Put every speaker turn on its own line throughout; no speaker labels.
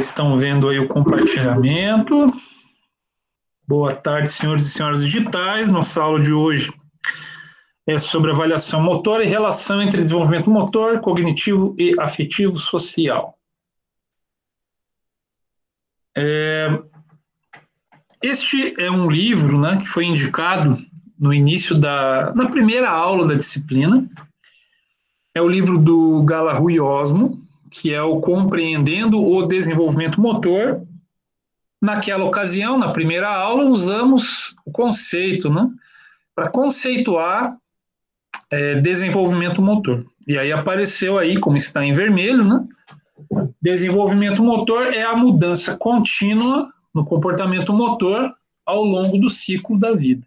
Estão vendo aí o compartilhamento. Boa tarde, senhores e senhoras digitais. Nossa aula de hoje é sobre avaliação motora e relação entre desenvolvimento motor, cognitivo e afetivo social. Este é um livro, né, que foi indicado no início na primeira aula da disciplina. É o livro do Gallagher Osmo, que é o Compreendendo o Desenvolvimento Motor. Naquela ocasião, na primeira aula, usamos o conceito, né, para conceituar desenvolvimento motor. E aí apareceu aí, como está em vermelho, né, desenvolvimento motor é a mudança contínua no comportamento motor ao longo do ciclo da vida.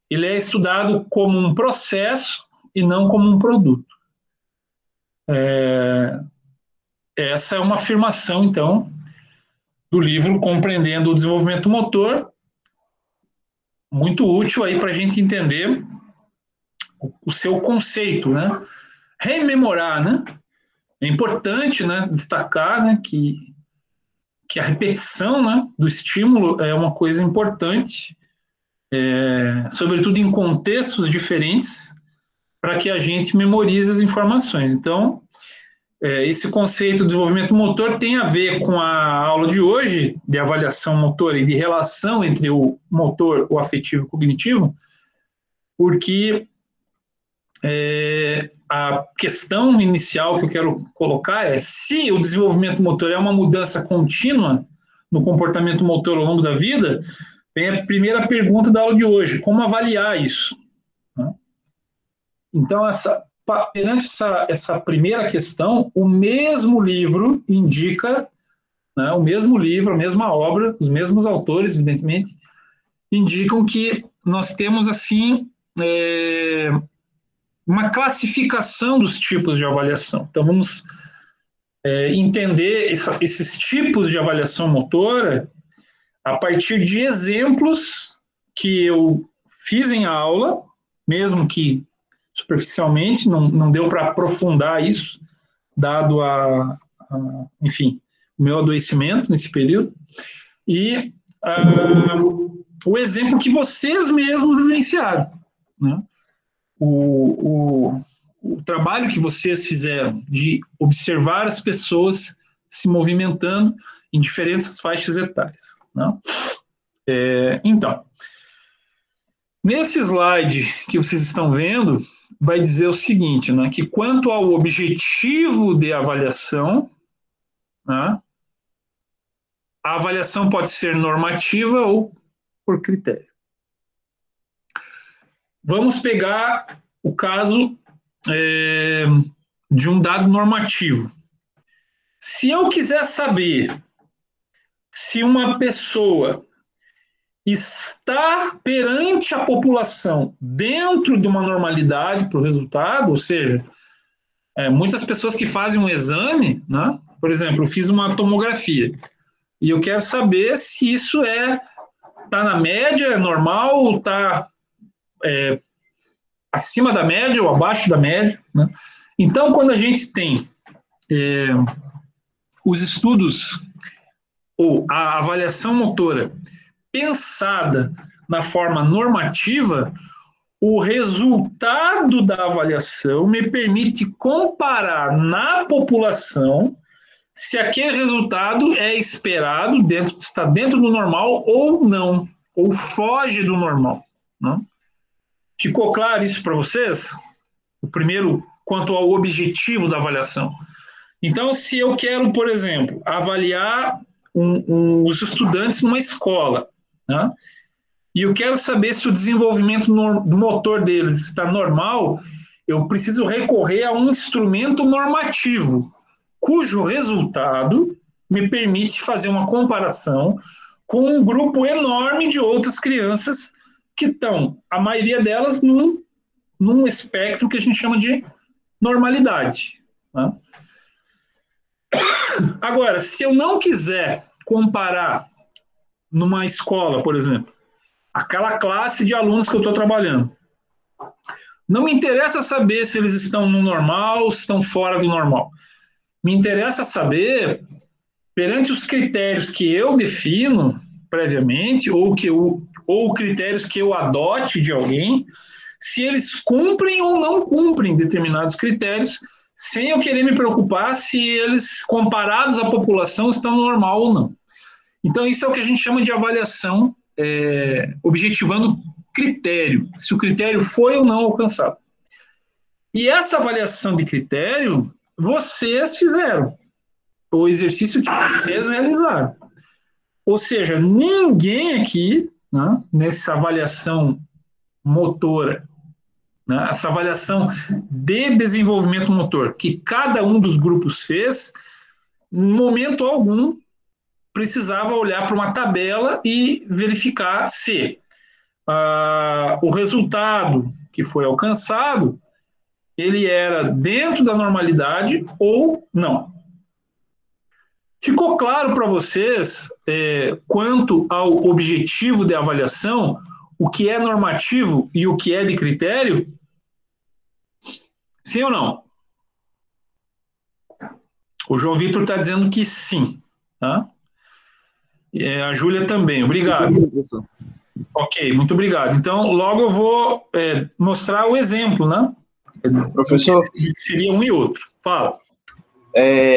Ele é estudado como um processo e não como um produto. Essa é uma afirmação, então, do livro Compreendendo o Desenvolvimento Motor, muito útil aí para a gente entender o seu conceito, né? Rememorar, né? É importante, né, destacar, né, que a repetição, né, do estímulo é uma coisa importante, sobretudo em contextos diferentes, para que a gente memorize as informações. Então, esse conceito de desenvolvimento motor tem a ver com a aula de hoje, de avaliação motora e de relação entre o motor, o afetivo e o cognitivo, porque a questão inicial que eu quero colocar é se o desenvolvimento motor é uma mudança contínua no comportamento motor ao longo da vida, vem a primeira pergunta da aula de hoje, como avaliar isso? Então, perante essa primeira questão, o mesmo livro indica, né, o mesmo livro, a mesma obra, os mesmos autores, evidentemente, indicam que nós temos, assim, uma classificação dos tipos de avaliação. Então, vamos entender esses tipos de avaliação motora a partir de exemplos que eu fiz em aula, mesmo que superficialmente, não deu para aprofundar isso, dado enfim, o meu adoecimento nesse período, e o exemplo que vocês mesmos vivenciaram, né? O trabalho que vocês fizeram de observar as pessoas se movimentando em diferentes faixas etárias, né? Então, nesse slide que vocês estão vendo, vai dizer o seguinte, né, que quanto ao objetivo de avaliação, né, a avaliação pode ser normativa ou por critério. Vamos pegar o caso de um dado normativo. Se eu quiser saber se uma pessoa está perante a população dentro de uma normalidade para o resultado, ou seja, muitas pessoas que fazem um exame, né? Por exemplo, eu fiz uma tomografia e eu quero saber se isso está na média, é normal, está acima da média ou abaixo da média, né? Então, quando a gente tem os estudos ou a avaliação motora pensada na forma normativa, o resultado da avaliação me permite comparar na população se aquele resultado é esperado, está dentro do normal ou não, ou foge do normal, né? Ficou claro isso para vocês? O primeiro, quanto ao objetivo da avaliação. Então, se eu quero, por exemplo, avaliar os estudantes numa escola, né, e eu quero saber se o desenvolvimento do motor deles está normal, eu preciso recorrer a um instrumento normativo, cujo resultado me permite fazer uma comparação com um grupo enorme de outras crianças que estão, a maioria delas, num espectro que a gente chama de normalidade, né? Agora, se eu não quiser comparar numa escola, por exemplo, aquela classe de alunos que eu estou trabalhando, não me interessa saber se eles estão no normal ou se estão fora do normal. Me interessa saber perante os critérios que eu defino previamente, ou critérios que eu adote de alguém, se eles cumprem ou não cumprem determinados critérios, sem eu querer me preocupar se eles, comparados à população, estão normal ou não. Então, isso é o que a gente chama de avaliação, objetivando critério, se o critério foi ou não alcançado. E essa avaliação de critério, vocês fizeram, o exercício que vocês realizaram. Ou seja, ninguém aqui, né, nessa avaliação motora, né, essa avaliação de desenvolvimento motor que cada um dos grupos fez, em momento algum precisava olhar para uma tabela e verificar se o resultado que foi alcançado ele era dentro da normalidade ou não. Ficou claro para vocês, quanto ao objetivo de avaliação, o que é normativo e o que é de critério? Sim ou não? O João Vitor está dizendo que sim. Tá? A Júlia também. Obrigado. Ok, muito obrigado. Então, logo eu vou mostrar o exemplo, né?
Professor?
Seria um e outro. Fala.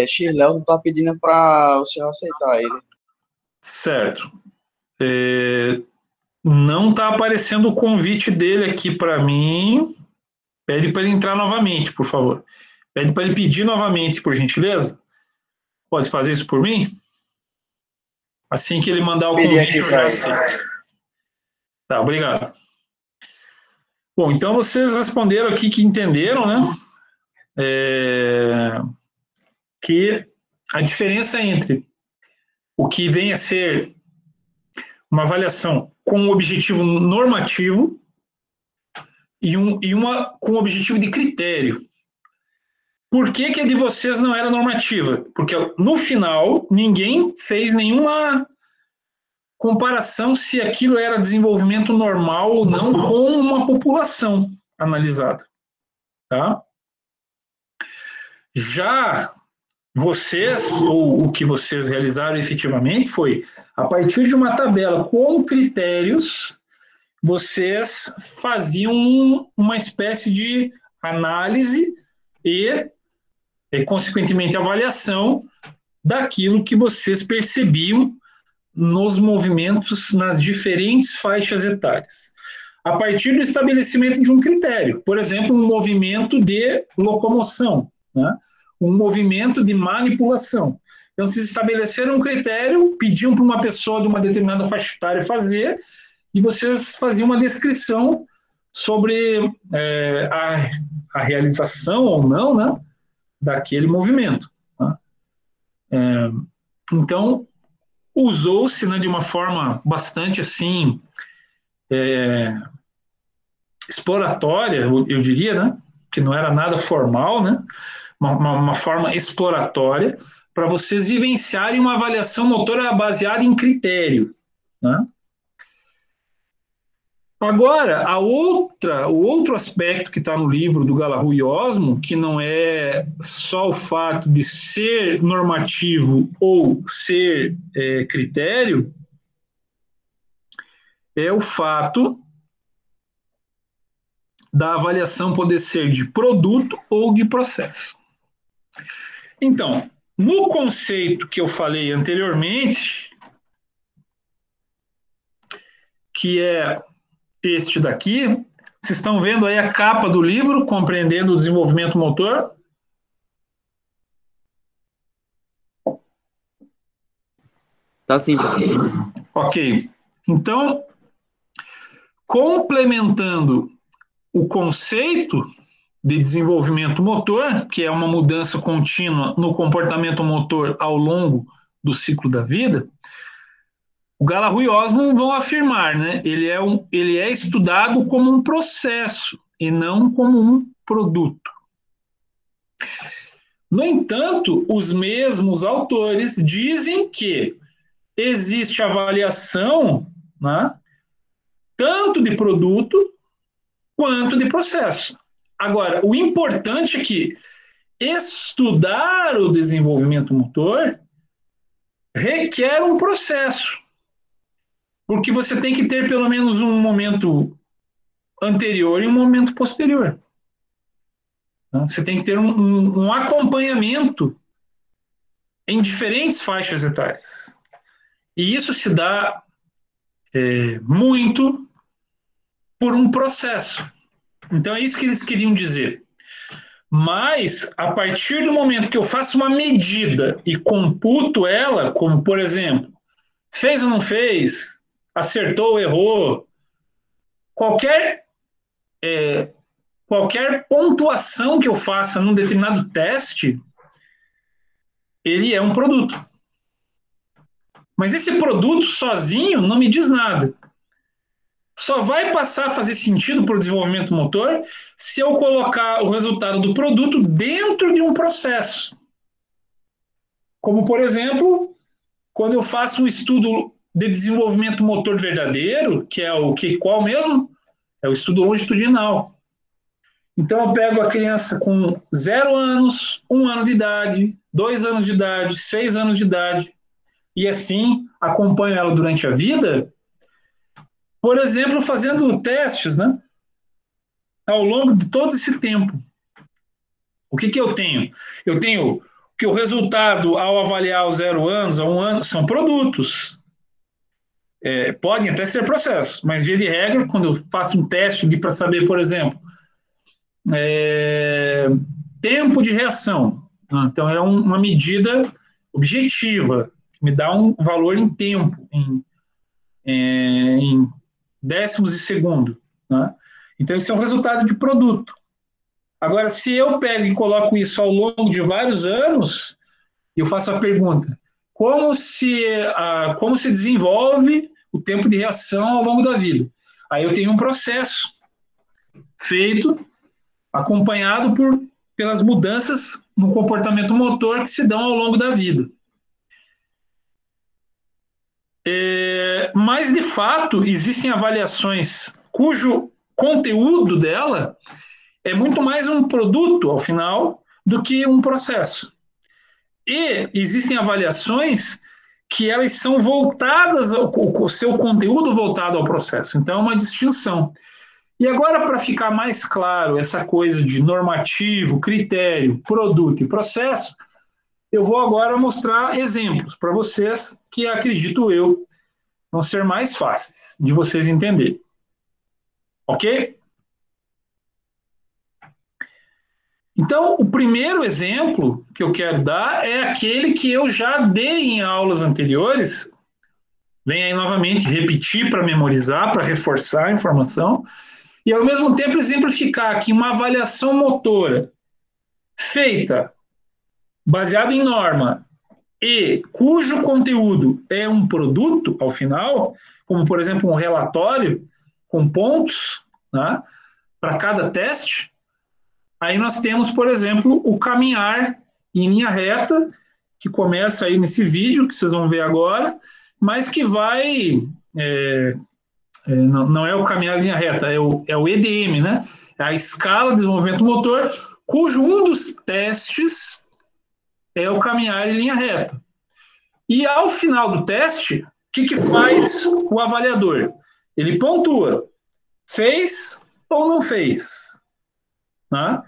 Xirléu não está pedindo para o senhor aceitar ele.
Certo. Não está aparecendo o convite dele aqui para mim. Pede para ele entrar novamente, por favor. Pede para ele pedir novamente, por gentileza. Pode fazer isso por mim? Assim que ele mandar o convite, eu já aceito. Tá, obrigado. Bom, então vocês responderam aqui que entenderam, né? Que a diferença entre o que vem a ser uma avaliação com um objetivo normativo e uma com um objetivo de critério. Por que a de vocês não era normativa? Porque no final ninguém fez nenhuma comparação se aquilo era desenvolvimento normal ou não com uma população analisada. Tá? Já vocês, ou o que vocês realizaram efetivamente foi, a partir de uma tabela com critérios, vocês faziam uma espécie de análise e consequentemente, avaliação daquilo que vocês percebiam nos movimentos nas diferentes faixas etárias. A partir do estabelecimento de um critério, por exemplo, um movimento de locomoção, né? Um movimento de manipulação. Então, se estabeleceram um critério, pediam para uma pessoa de uma determinada faixa etária fazer, e vocês faziam uma descrição sobre a realização ou não, né, daquele movimento. Tá? Então, usou-se, né, de uma forma bastante assim exploratória, eu diria, né, que não era nada formal, né, uma forma exploratória para vocês vivenciarem uma avaliação motora baseada em critério. Né? Agora, o outro aspecto que está no livro do Galahu e Osmo, que não é só o fato de ser normativo ou ser critério, é o fato da avaliação poder ser de produto ou de processo. Então, no conceito que eu falei anteriormente, que é este daqui, vocês estão vendo aí a capa do livro, Compreendendo o Desenvolvimento Motor?
Tá sim, professor.
Ok. Então, complementando o conceito de desenvolvimento motor, que é uma mudança contínua no comportamento motor ao longo do ciclo da vida, o Galahu e Osmo vão afirmar, né? Ele é estudado como um processo e não como um produto. No entanto, os mesmos autores dizem que existe avaliação, né, tanto de produto quanto de processo. Agora, o importante é que estudar o desenvolvimento motor requer um processo, porque você tem que ter pelo menos um momento anterior e um momento posterior. Você tem que ter um acompanhamento em diferentes faixas etárias. E isso se dá muito por um processo. Então é isso que eles queriam dizer. Mas, a partir do momento que eu faço uma medida e computo ela, como, por exemplo, fez ou não fez, acertou ou errou, qualquer, qualquer pontuação que eu faça num determinado teste, ele é um produto. Mas esse produto sozinho não me diz nada. Só vai passar a fazer sentido para o desenvolvimento motor se eu colocar o resultado do produto dentro de um processo. Como, por exemplo, quando eu faço um estudo de desenvolvimento motor verdadeiro, que é o que qual mesmo? É o estudo longitudinal. Então eu pego a criança com 0 anos, 1 ano de idade, 2 anos de idade, 6 anos de idade, e assim acompanho ela durante a vida, por exemplo, fazendo testes, né? Ao longo de todo esse tempo. O que eu tenho? Eu tenho que o resultado ao avaliar os 0 anos, a 1 ano, são produtos. Podem até ser processos, mas via de regra, quando eu faço um teste para saber, por exemplo, tempo de reação. Então, é uma medida objetiva, que me dá um valor em tempo, em décimos de segundo. Né? Então, esse é um resultado de produto. Agora, se eu pego e coloco isso ao longo de vários anos, eu faço a pergunta: como se desenvolve o tempo de reação ao longo da vida? Aí eu tenho um processo feito, acompanhado pelas mudanças no comportamento motor que se dão ao longo da vida. Mas, de fato, existem avaliações cujo conteúdo dela é muito mais um produto, ao final, do que um processo. E existem avaliações que elas são voltadas, o seu conteúdo voltado ao processo. Então, é uma distinção. E agora, para ficar mais claro essa coisa de normativo, critério, produto e processo, eu vou agora mostrar exemplos para vocês que, acredito eu, vão ser mais fáceis de vocês entenderem. Ok? Então, o primeiro exemplo que eu quero dar é aquele que eu já dei em aulas anteriores. Vem aí novamente repetir para memorizar, para reforçar a informação, e ao mesmo tempo exemplificar que uma avaliação motora feita baseado em norma e cujo conteúdo é um produto ao final, como por exemplo um relatório com pontos, né, para cada teste. Aí nós temos, por exemplo, o caminhar em linha reta, que começa aí nesse vídeo que vocês vão ver agora, mas que vai não é o caminhar em linha reta, é o EDM, né? É a escala de desenvolvimento motor, cujo um dos testes é o caminhar em linha reta. E ao final do teste, o que faz o avaliador? Ele pontua, fez ou não fez. Né?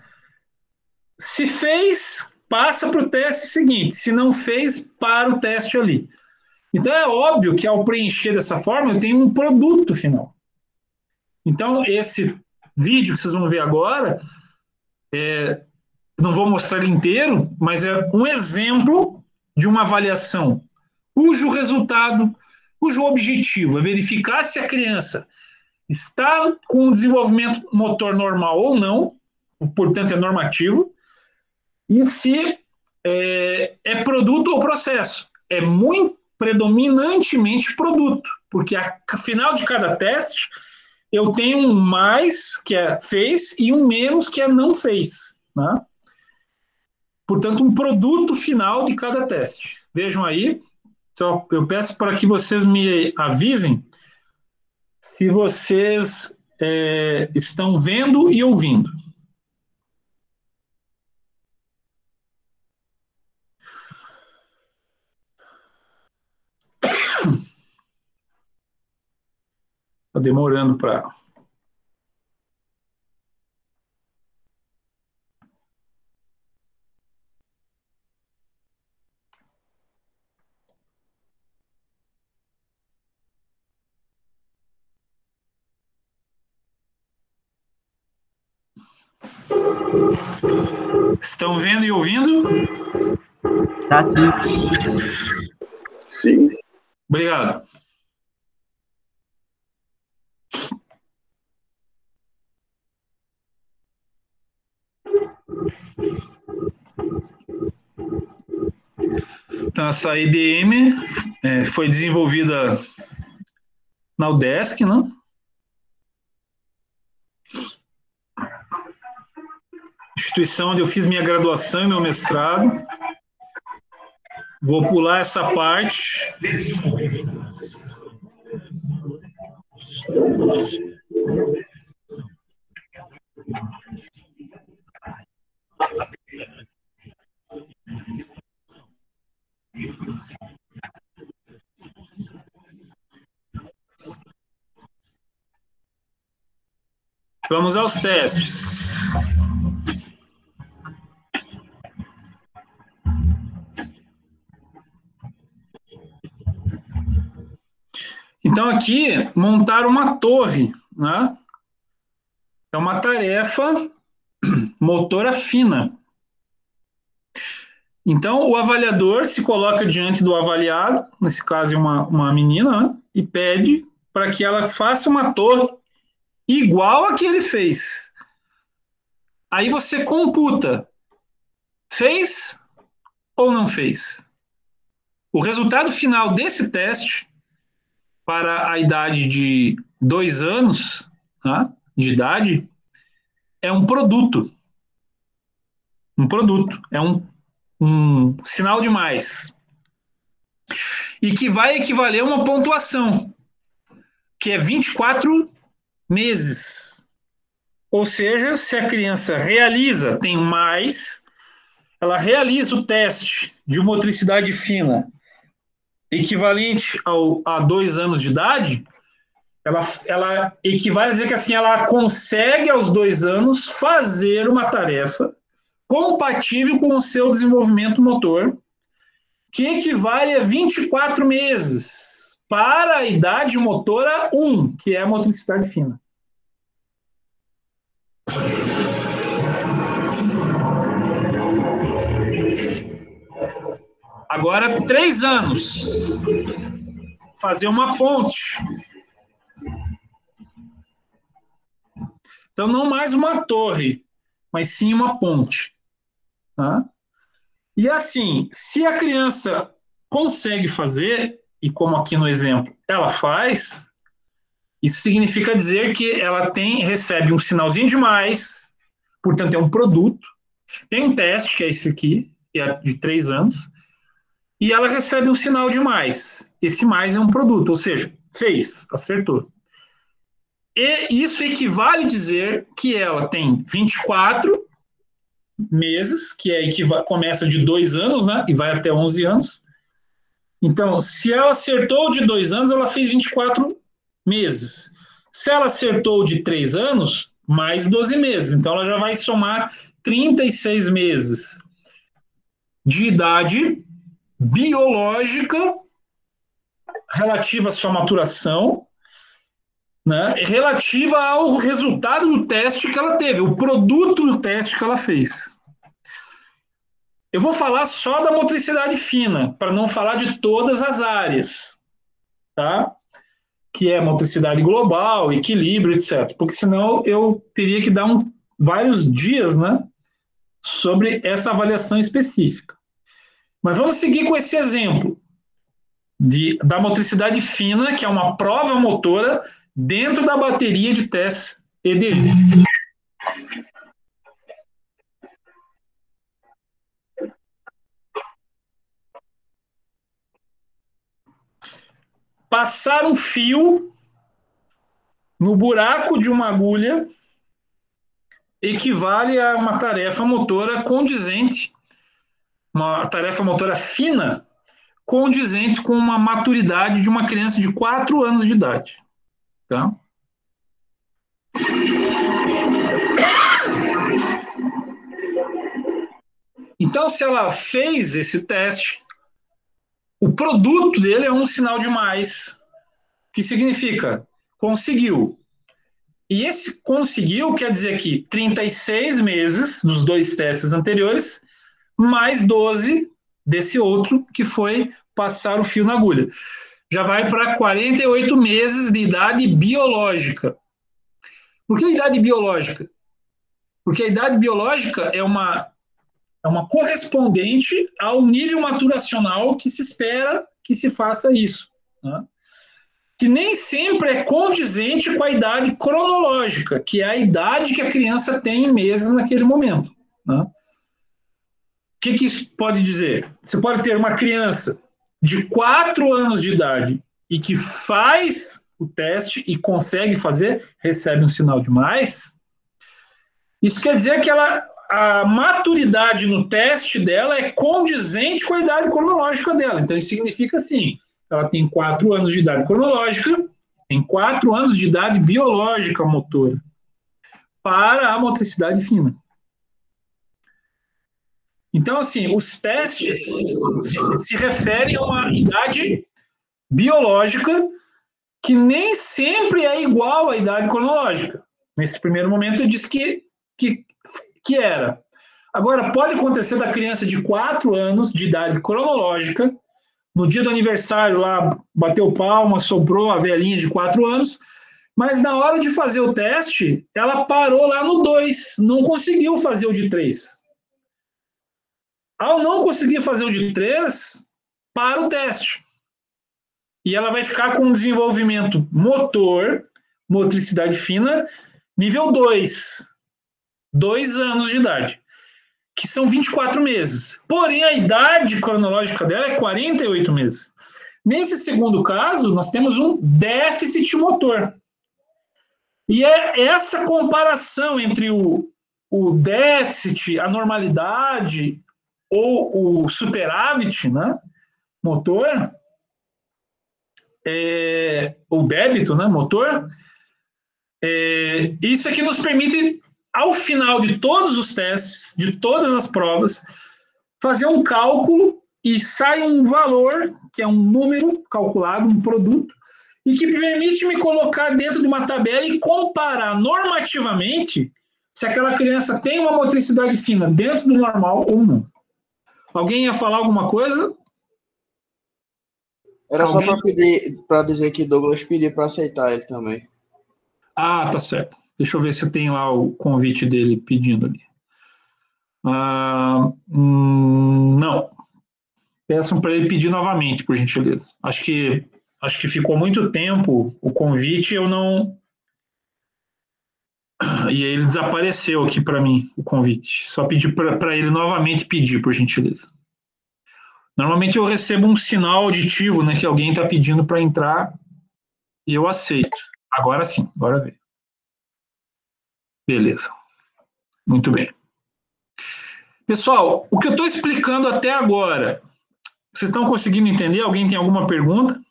Se fez, passa para o teste seguinte. Se não fez, para o teste ali. Então é óbvio que ao preencher dessa forma, eu tenho um produto final. Então, esse vídeo que vocês vão ver agora, não vou mostrar ele inteiro, mas é um exemplo de uma avaliação cujo resultado, cujo objetivo é verificar se a criança está com um desenvolvimento motor normal ou não, portanto é normativo, e se é produto ou processo. É muito predominantemente produto, porque ao final de cada teste eu tenho um mais, que é fez, e um menos, que é não fez. Né? Portanto, um produto final de cada teste. Vejam aí, só eu peço para que vocês me avisem se vocês estão vendo e ouvindo. Está demorando para... Estão vendo e ouvindo?
Tá sim.
Sim.
Obrigado. Então, essa IDM foi desenvolvida na UDESC, né? Instituição onde eu fiz minha graduação e meu mestrado. Vou pular essa parte. Vamos aos testes. Então, aqui, montar uma torre, né? É uma tarefa motora fina. Então, o avaliador se coloca diante do avaliado, nesse caso é uma menina, né? E pede para que ela faça uma torre igual a que ele fez. Aí você computa, fez ou não fez? O resultado final desse teste, para a idade de 2 anos, tá, de idade, é um produto. Um produto. É um sinal de mais. E que vai equivaler a uma pontuação, que é 24 meses. Ou seja, se a criança realiza, tem mais, ela realiza o teste de motricidade fina equivalente a 2 anos de idade, ela equivale a dizer que assim, ela consegue aos 2 anos fazer uma tarefa compatível com o seu desenvolvimento motor, que equivale a 24 meses para a idade motora 1, que é a motricidade fina. Agora, 3 anos. Fazer uma ponte. Então, não mais uma torre, mas sim uma ponte. Tá? E assim, se a criança consegue fazer, e como aqui no exemplo ela faz, isso significa dizer que ela recebe um sinalzinho de mais, portanto é um produto, tem um teste, que é esse aqui, que é de 3 anos, e ela recebe um sinal de mais. Esse mais é um produto, ou seja, fez, acertou. E isso equivale a dizer que ela tem 24 meses, que começa de 2 anos, né, e vai até 11 anos. Então, se ela acertou de 2 anos, ela fez 24 meses. Se ela acertou de 3 anos, mais 12 meses. Então, ela já vai somar 36 meses de idade biológica relativa à sua maturação, né, relativa ao resultado do teste que ela teve, o produto do teste que ela fez. Eu vou falar só da motricidade fina, para não falar de todas as áreas, tá? Que é motricidade global, equilíbrio, etc. Porque senão eu teria que dar vários dias, né, sobre essa avaliação específica. Mas vamos seguir com esse exemplo da motricidade fina, que é uma prova motora dentro da bateria de testes EDV. Passar um fio no buraco de uma agulha equivale a uma tarefa motora condizente, uma tarefa motora fina, condizente com uma maturidade de uma criança de 4 anos de idade. Tá? Então, se ela fez esse teste, o produto dele é um sinal de mais, que significa conseguiu. E esse conseguiu quer dizer que 36 meses dos 2 testes anteriores, mais 12 desse outro, que foi passar o fio na agulha. Já vai para 48 meses de idade biológica. Por que idade biológica? Porque a idade biológica é uma correspondente ao nível maturacional que se espera que se faça isso. Né? Que nem sempre é condizente com a idade cronológica, que é a idade que a criança tem em meses naquele momento. Né? O que isso pode dizer? Você pode ter uma criança de 4 anos de idade e que faz o teste e consegue fazer, recebe um sinal de mais. Isso quer dizer que a maturidade no teste dela é condizente com a idade cronológica dela. Então, isso significa assim, ela tem 4 anos de idade cronológica, tem 4 anos de idade biológica motora para a motricidade fina. Então, assim, os testes se referem a uma idade biológica que nem sempre é igual à idade cronológica. Nesse primeiro momento, eu disse que era. Agora, pode acontecer da criança de 4 anos de idade cronológica, no dia do aniversário lá, bateu palma, soprou a velhinha de 4 anos, mas na hora de fazer o teste, ela parou lá no 2, não conseguiu fazer o de 3. Ao não conseguir fazer o de 3, para o teste. E ela vai ficar com um desenvolvimento motor, motricidade fina, nível 2. 2 anos de idade, que são 24 meses. Porém, a idade cronológica dela é 48 meses. Nesse segundo caso, nós temos um déficit motor. E é essa comparação entre o déficit, a normalidade ou o superávit, né, motor, o débito, né, motor, isso é que nos permite, ao final de todos os testes, de todas as provas, fazer um cálculo e sai um valor, que é um número calculado, um produto, e que permite me colocar dentro de uma tabela e comparar normativamente se aquela criança tem uma motricidade fina dentro do normal ou não. Alguém ia falar alguma coisa?
Era só para dizer que Douglas pediu para aceitar ele também.
Ah, tá certo. Deixa eu ver se tem lá o convite dele pedindo ali. Não. Peçam para ele pedir novamente, por gentileza. Acho que ficou muito tempo o convite, eu não... E ele desapareceu aqui para mim, o convite. Só pedir para ele novamente pedir, por gentileza. Normalmente eu recebo um sinal auditivo, né, que alguém está pedindo para entrar e eu aceito. Agora sim, agora vem. Beleza. Muito bem. Pessoal, o que eu estou explicando até agora, vocês estão conseguindo entender? Alguém tem alguma pergunta?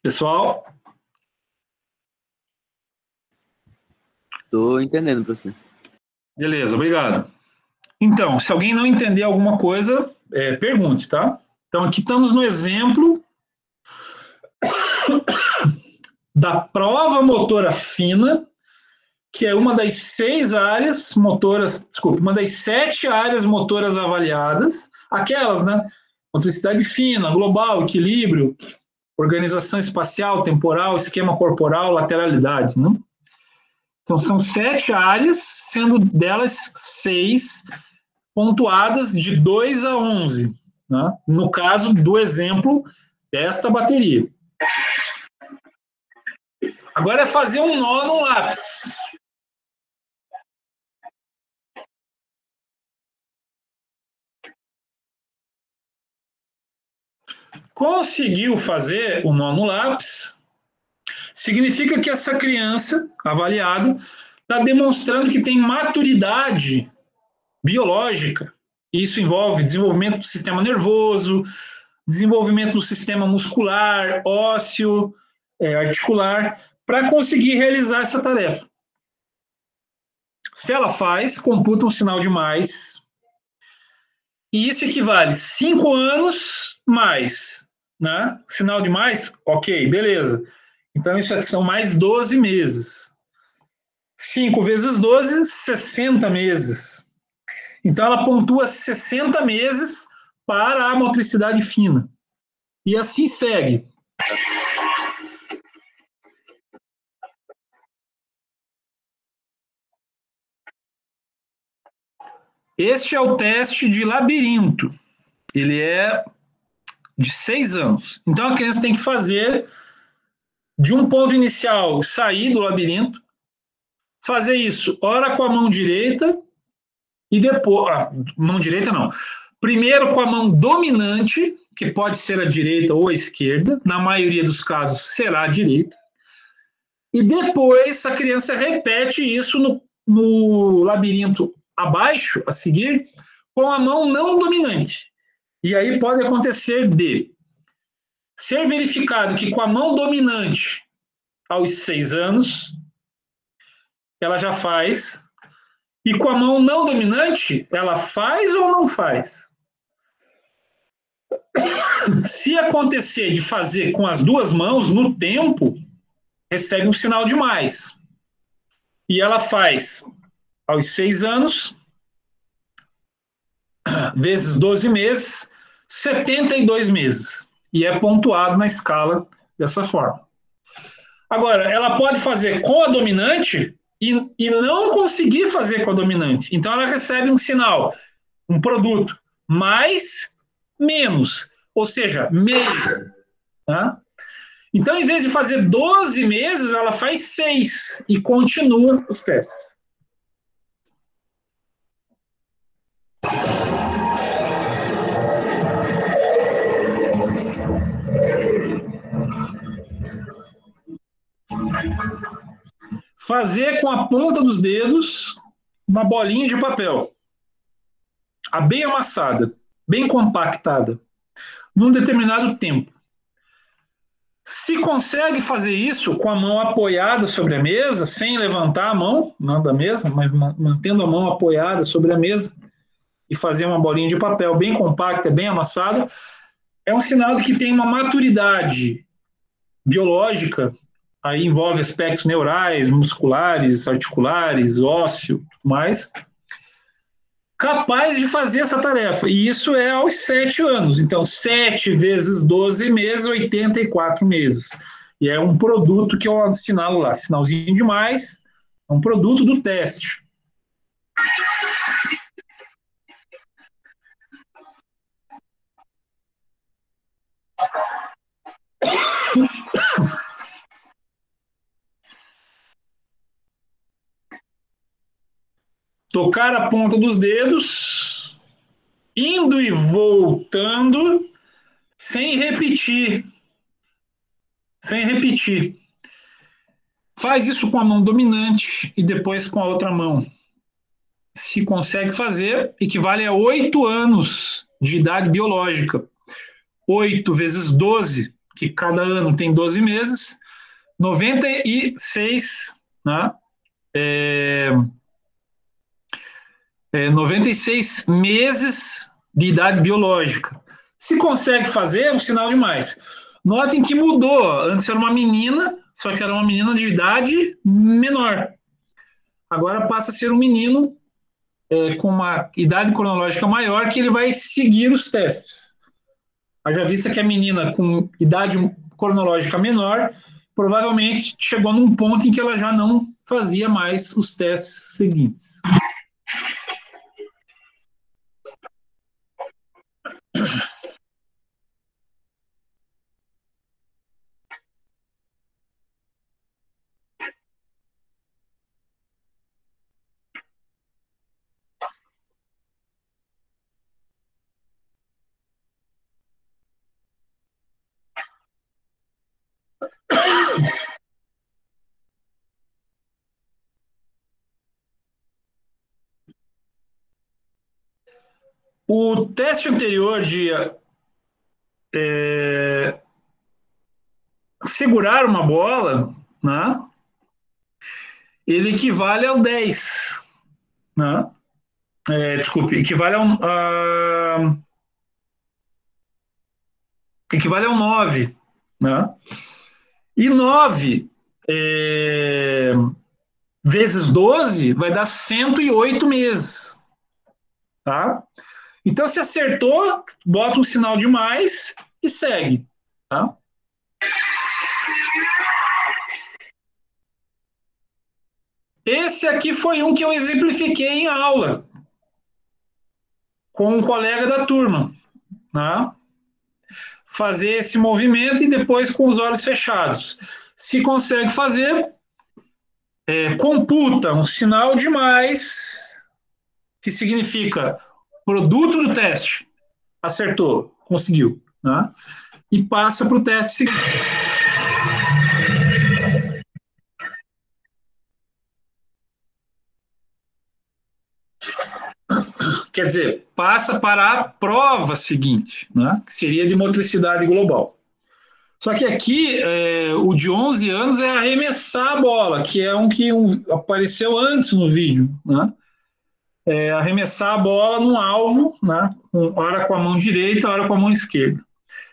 Pessoal?
Estou entendendo, professor.
Beleza, obrigado. Então, se alguém não entender alguma coisa, pergunte, tá? Então, aqui estamos no exemplo da prova motora fina, que é uma das 6 áreas motoras, desculpa, uma das 7 áreas motoras avaliadas, aquelas, né? Motricidade fina, global, equilíbrio, organização espacial, temporal, esquema corporal, lateralidade, né? Então, são 7 áreas, sendo delas 6 pontuadas de 2 a 11, né? No caso do exemplo desta bateria. Agora é fazer um nó no lápis. Conseguiu fazer o nó no lápis, significa que essa criança avaliada está demonstrando que tem maturidade biológica Isso envolve desenvolvimento do sistema nervoso, desenvolvimento do sistema muscular, ósseo, articular, para conseguir realizar essa tarefa. Se ela faz, computa um sinal de mais, e isso equivale 5 anos mais, né? Sinal de mais, ok, beleza. Então, isso são mais 12 meses. 5 vezes 12, 60 meses. Então, ela pontua 60 meses para a motricidade fina. E assim segue. Este é o teste de labirinto. Ele é de 6 anos. Então, a criança tem que fazer de um ponto inicial, sair do labirinto, fazer isso, ora com a mão direita e depois... mão direita não. Primeiro com a mão dominante, que pode ser a direita ou a esquerda, na maioria dos casos será a direita, e depois a criança repete isso no labirinto abaixo, a seguir, com a mão não dominante. E aí pode acontecer de ser verificado que com a mão dominante, aos 6 anos, ela já faz, e com a mão não dominante, ela faz ou não faz? Se acontecer de fazer com as duas mãos, no tempo, recebe um sinal de mais. E ela faz aos 6 anos, vezes 12 meses, 72 meses. E é pontuado na escala dessa forma. Agora, ela pode fazer com a dominante e não conseguir fazer com a dominante. Então, ela recebe um sinal, um produto, mais, menos. Ou seja, meio. Tá? Então, em vez de fazer 12 meses, ela faz 6 e continua os testes. Fazer com a ponta dos dedos uma bolinha de papel, bem amassada, bem compactada, num determinado tempo. Se consegue fazer isso com a mão apoiada sobre a mesa, sem levantar a mão, não da mesa, mas mantendo a mão apoiada sobre a mesa e fazer uma bolinha de papel bem compacta, bem amassada, é um sinal de que tem uma maturidade biológica, aí envolve aspectos neurais, musculares, articulares, ósseo, tudo mais, capaz de fazer essa tarefa. E isso é aos 7 anos. Então, 7 vezes 12 meses, 84 meses. E é um produto que eu assinalo lá, sinalzinho de mais, é um produto do teste. Tocar a ponta dos dedos, indo e voltando, sem repetir. Sem repetir. Faz isso com a mão dominante e depois com a outra mão. Se consegue fazer, equivale a 8 anos de idade biológica. 8 vezes 12, que cada ano tem 12 meses, 96, né? 96 meses de idade biológica. Se consegue fazer, é um sinal de mais. Notem que mudou. Antes era uma menina, só que era uma menina de idade menor. Agora passa a ser um menino com uma idade cronológica maior, que ele vai seguir os testes. Haja vista que a menina com idade cronológica menor provavelmente chegou num ponto em que ela já não fazia mais os testes seguintes. O teste anterior de segurar uma bola, né, ele equivale ao 10, né? Desculpe, equivale ao 9, né? E 9 vezes 12 vai dar 108 meses, tá? Então, se acertou, bota um sinal de mais e segue, tá? Esse aqui foi um que eu exemplifiquei em aula com um colega da turma, né? Fazer esse movimento e depois com os olhos fechados. Se consegue fazer, computa um sinal de mais, que significa produto do teste. Acertou, conseguiu, né? E passa para o teste seguinte. Quer dizer, passa para a prova seguinte, né? Que seria de motricidade global. Só que aqui, o de 11 anos é arremessar a bola, que é apareceu antes no vídeo, né? Arremessar a bola num alvo, né? Hora com a mão direita, hora com a mão esquerda.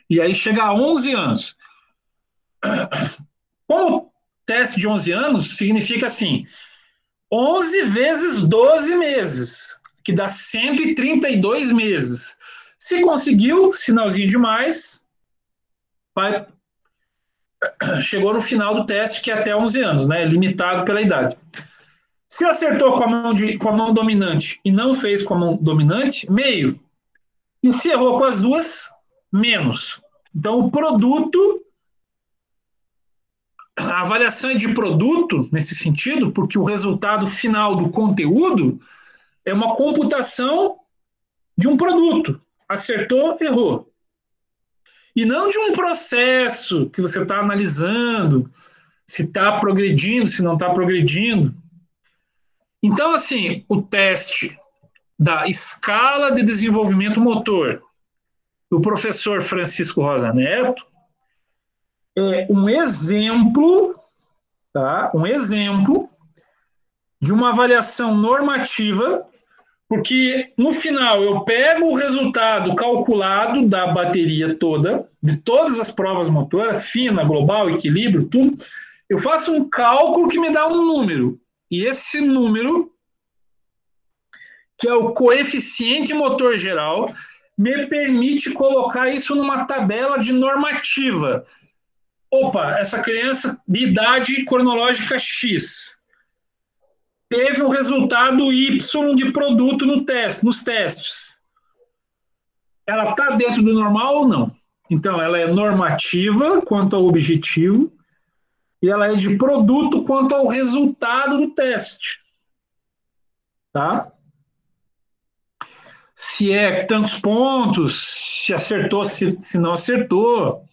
E aí chega a 11 anos. Como teste de 11 anos, significa assim, 11 vezes 12 meses, que dá 132 meses. Se conseguiu, sinalzinho de mais, chegou no final do teste, que é até 11 anos, né? Limitado pela idade. Se acertou com a mão dominante e não fez com a mão dominante, meio. E se errou com as duas, menos. Então, o produto, a avaliação é de produto, nesse sentido, porque o resultado final do conteúdo é uma computação de um produto. Acertou, errou. E não de um processo que você está analisando, se está progredindo, se não está progredindo. Então, assim, o teste da escala de desenvolvimento motor do professor Francisco Rosa Neto é um exemplo, tá? Um exemplo de uma avaliação normativa, porque no final eu pego o resultado calculado da bateria toda, de todas as provas motoras, fina, global, equilíbrio, tudo, eu faço um cálculo que me dá um número. E esse número, que é o coeficiente motor geral, me permite colocar isso numa tabela de normativa. Opa, essa criança de idade cronológica X teve um resultado Y de produto nos testes. Ela está dentro do normal ou não? Então, ela é normativa quanto ao objetivo e ela é de produto quanto ao resultado do teste. Tá? Se é tantos pontos, se acertou, se não acertou,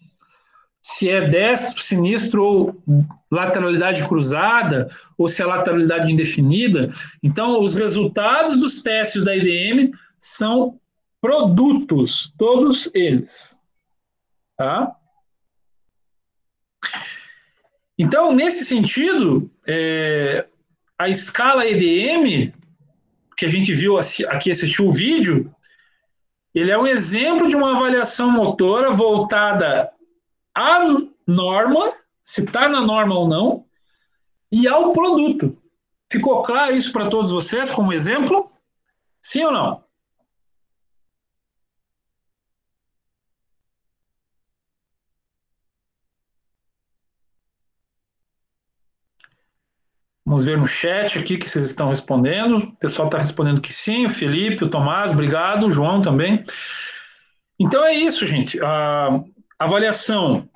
se é destro, sinistro ou lateralidade cruzada, ou se é lateralidade indefinida. Então, os resultados dos testes da IDM são produtos, todos eles. Tá? Então, nesse sentido, a escala EDM, que a gente viu aqui, assistiu o vídeo, ele é um exemplo de uma avaliação motora voltada à norma, se está na norma ou não, e ao produto. Ficou claro isso para todos vocês como exemplo? Sim ou não? Vamos ver no chat aqui que vocês estão respondendo. O pessoal está respondendo que sim, o Felipe, o Tomás, obrigado, o João também. Então é isso, gente. A avaliação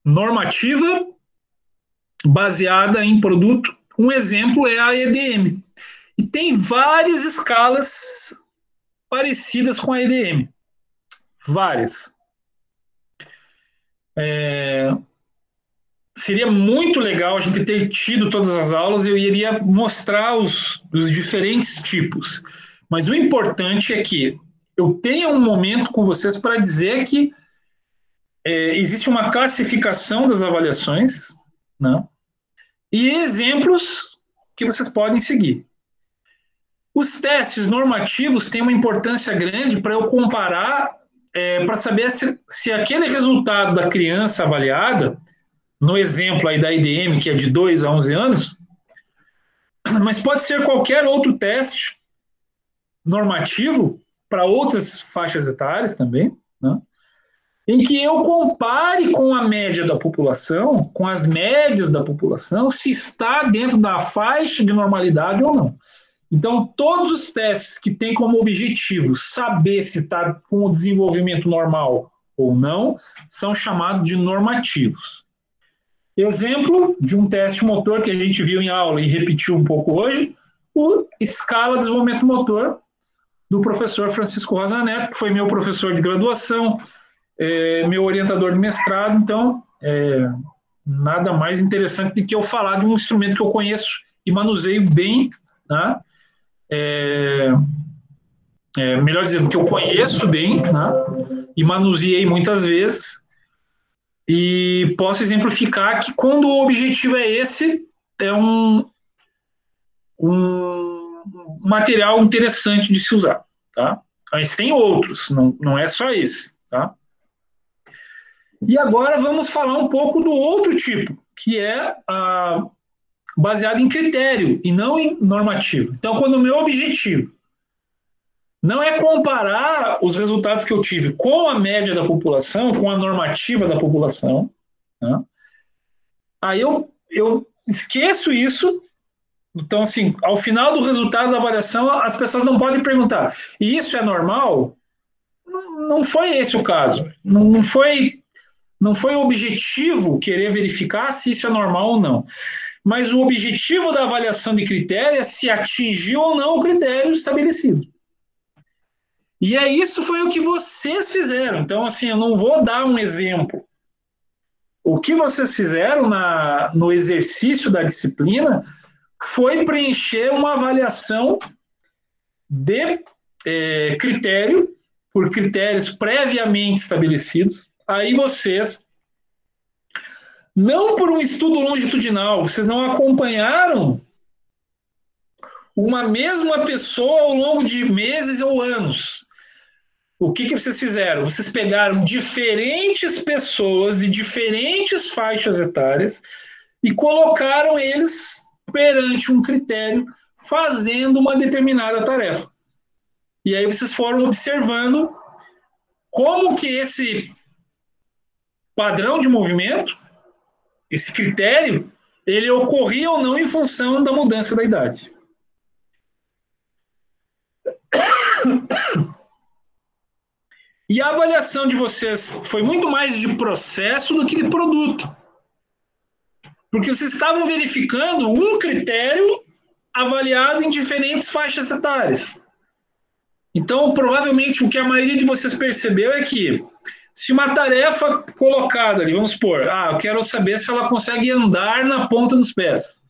normativa baseada em produto. Um exemplo é a EDM. E tem várias escalas parecidas com a EDM. Várias. Seria muito legal a gente ter tido todas as aulas, eu iria mostrar os diferentes tipos. Mas o importante é que eu tenha um momento com vocês para dizer que existe uma classificação das avaliações, né? E exemplos que vocês podem seguir. Os testes normativos têm uma importância grande para eu comparar, para saber se aquele resultado da criança avaliada, no exemplo aí da IDM, que é de 2 a 11 anos, mas pode ser qualquer outro teste normativo para outras faixas etárias também, né? Em que eu compare com a média da população, com as médias da população, se está dentro da faixa de normalidade ou não. Então, todos os testes que têm como objetivo saber se está com o desenvolvimento normal ou não, são chamados de normativos. Exemplo de um teste motor que a gente viu em aula e repetiu um pouco hoje, o Escala de Desenvolvimento Motor, do professor Francisco Rosa Neto, que foi meu professor de graduação, meu orientador de mestrado. Então, nada mais interessante do que eu falar de um instrumento que eu conheço e manuseio bem, né? Melhor dizendo, que eu conheço bem, né? E manuseei muitas vezes, e posso exemplificar que quando o objetivo é esse, é um material interessante de se usar, tá? Mas tem outros, não é só esse, tá? E agora vamos falar um pouco do outro tipo, que é baseado em critério e não em normativo. Então, quando o meu objetivo não é comparar os resultados que eu tive com a média da população, com a normativa da população, né? Aí eu esqueço isso. Então, assim, ao final do resultado da avaliação, as pessoas não podem perguntar: e isso é normal? Não foi esse o caso. Não foi o objetivo querer verificar se isso é normal ou não. Mas o objetivo da avaliação de critério é se atingiu ou não o critério estabelecido. E isso foi o que vocês fizeram. Então, assim, eu não vou dar um exemplo. O que vocês fizeram no exercício da disciplina foi preencher uma avaliação de critério, por critérios previamente estabelecidos. Aí vocês, não por um estudo longitudinal, vocês não acompanharam uma mesma pessoa ao longo de meses ou anos. O que vocês fizeram? Vocês pegaram diferentes pessoas de diferentes faixas etárias e colocaram eles perante um critério, fazendo uma determinada tarefa. E aí vocês foram observando como que esse padrão de movimento, esse critério, ele ocorria ou não em função da mudança da idade. E a avaliação de vocês foi muito mais de processo do que de produto. Porque vocês estavam verificando um critério avaliado em diferentes faixas etárias. Então, provavelmente, o que a maioria de vocês percebeu é que, se uma tarefa colocada ali, vamos supor, eu quero saber se ela consegue andar na ponta dos pés.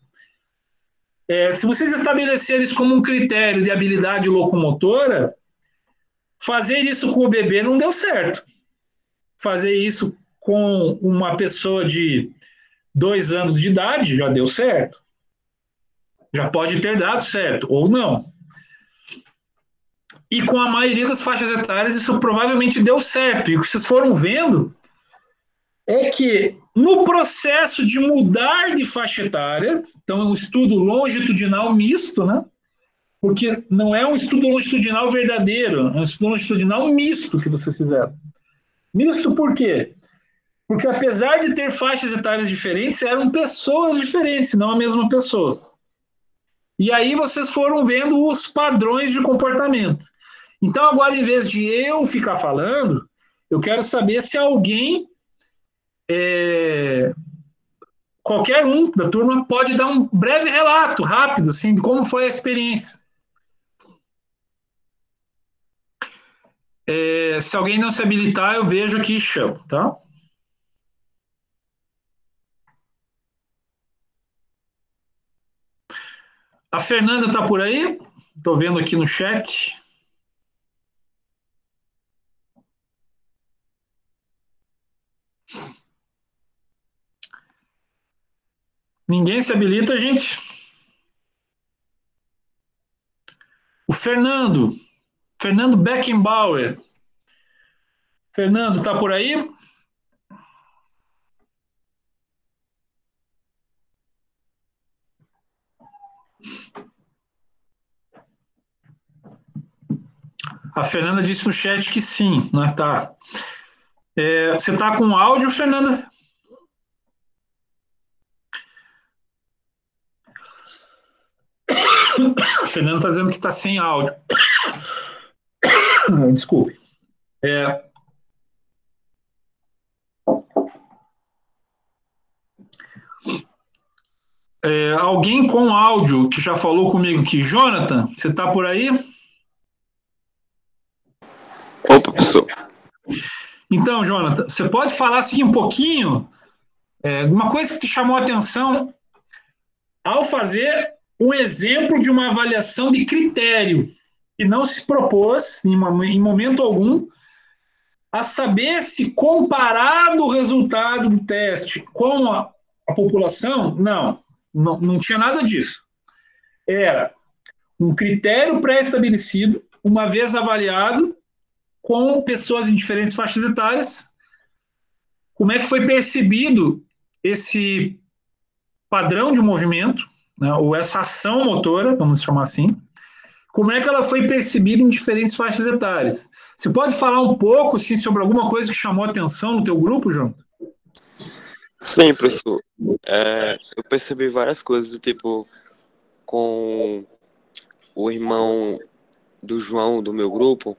Se vocês estabelecerem isso como um critério de habilidade locomotora, fazer isso com o bebê não deu certo. Fazer isso com uma pessoa de 2 anos de idade já deu certo. Já pode ter dado certo, ou não. E com a maioria das faixas etárias isso provavelmente deu certo. E o que vocês foram vendo é que no processo de mudar de faixa etária, então é um estudo longitudinal misto, né? Porque não é um estudo longitudinal verdadeiro, é um estudo longitudinal misto que vocês fizeram. Misto por quê? Porque apesar de ter faixas etárias diferentes, eram pessoas diferentes, não a mesma pessoa. E aí vocês foram vendo os padrões de comportamento. Então agora, em vez de eu ficar falando, eu quero saber se alguém, qualquer um da turma, pode dar um breve relato, rápido, assim, de como foi a experiência. Se alguém não se habilitar, eu vejo aqui e chamo, tá? A Fernanda está por aí? Estou vendo aqui no chat. Ninguém se habilita, gente? O Fernando Beckenbauer. Fernando, tá por aí? A Fernanda disse no chat que sim, né? Tá. Você tá com áudio, Fernanda? A Fernanda tá dizendo que tá sem áudio. Desculpe. Alguém com áudio que já falou comigo aqui. Jonathan, você tá por aí?
Opa, professor.
Então, Jonathan, você pode falar assim um pouquinho, uma coisa que te chamou a atenção ao fazer um exemplo de uma avaliação de critério e não se propôs, em momento algum, a saber se comparado o resultado do teste com a população, não tinha nada disso. Era um critério pré-estabelecido, uma vez avaliado, com pessoas em diferentes faixas etárias, como é que foi percebido esse padrão de movimento, né, ou essa ação motora, vamos chamar assim, como é que ela foi percebida em diferentes faixas etárias. Você pode falar um pouco assim, sobre alguma coisa que chamou a atenção no teu grupo, João?
Sim, professor. Eu percebi várias coisas, do tipo, com o irmão do João, do meu grupo,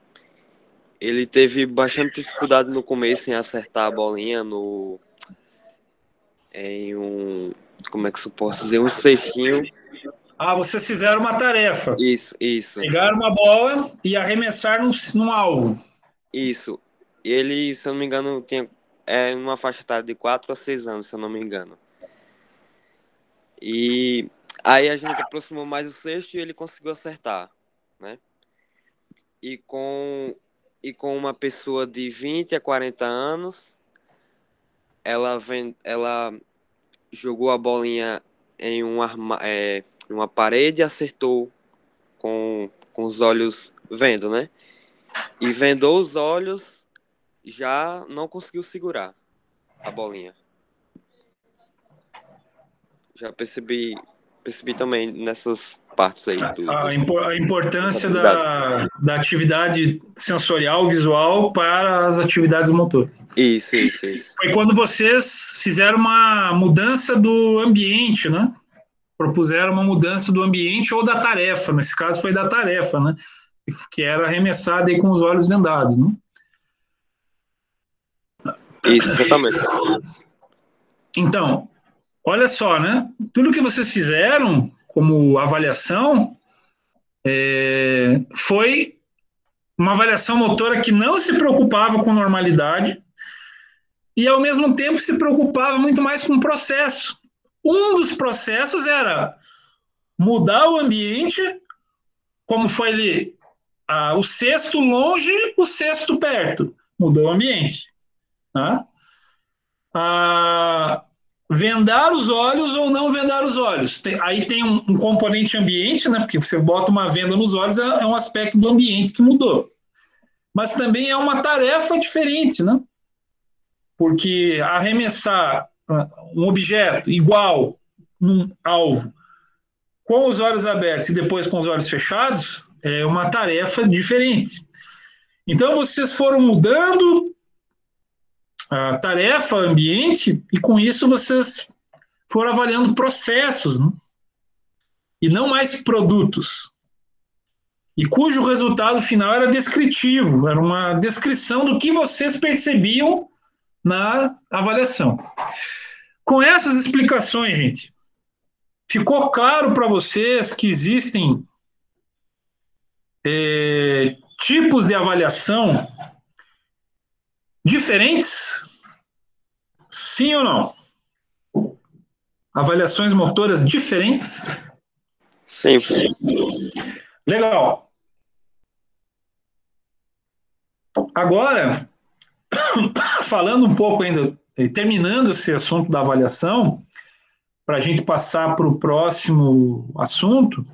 ele teve bastante dificuldade no começo em acertar a bolinha em um, como é que eu posso dizer, um cestinho.
Vocês fizeram uma tarefa.
Isso.
Pegaram uma bola e arremessar num alvo.
Isso. E ele, se eu não me engano, tinha uma faixa etária de 4 a 6 anos, se eu não me engano. E aí a gente aproximou mais o cesto e ele conseguiu acertar, né? E com uma pessoa de 20 a 40 anos, ela jogou a bolinha em uma parede e acertou com os olhos vendo, né? E vendou os olhos, já não conseguiu segurar a bolinha. Já percebi também nessas partes aí
A importância da atividade sensorial visual para as atividades motoras.
Isso.
Foi quando vocês fizeram uma mudança do ambiente, né? Propuseram uma mudança do ambiente ou da tarefa. Nesse caso foi da tarefa, né? Que era arremessada aí com os olhos vendados, né?
Isso, exatamente.
Então, olha só, né? Tudo que vocês fizeram como avaliação foi uma avaliação motora que não se preocupava com normalidade e, ao mesmo tempo, se preocupava muito mais com o processo. Um dos processos era mudar o ambiente, como foi ali, o cesto longe, o cesto perto. Mudou o ambiente. Tá? Vendar os olhos ou não vendar os olhos. Aí tem um componente ambiente, né? Porque você bota uma venda nos olhos, é um aspecto do ambiente que mudou. Mas também é uma tarefa diferente, né? Porque arremessar um objeto igual num alvo com os olhos abertos e depois com os olhos fechados é uma tarefa diferente. Então vocês foram mudando a tarefa, ambiente, e com isso vocês foram avaliando processos, né? E não mais produtos. E cujo resultado final era descritivo, era uma descrição do que vocês percebiam na avaliação. Com essas explicações, gente, ficou claro para vocês que existem tipos de avaliação diferentes? Sim ou não? Avaliações motoras diferentes?
Sim.
Legal. Agora, falando um pouco ainda, terminando esse assunto da avaliação, para a gente passar para o próximo assunto,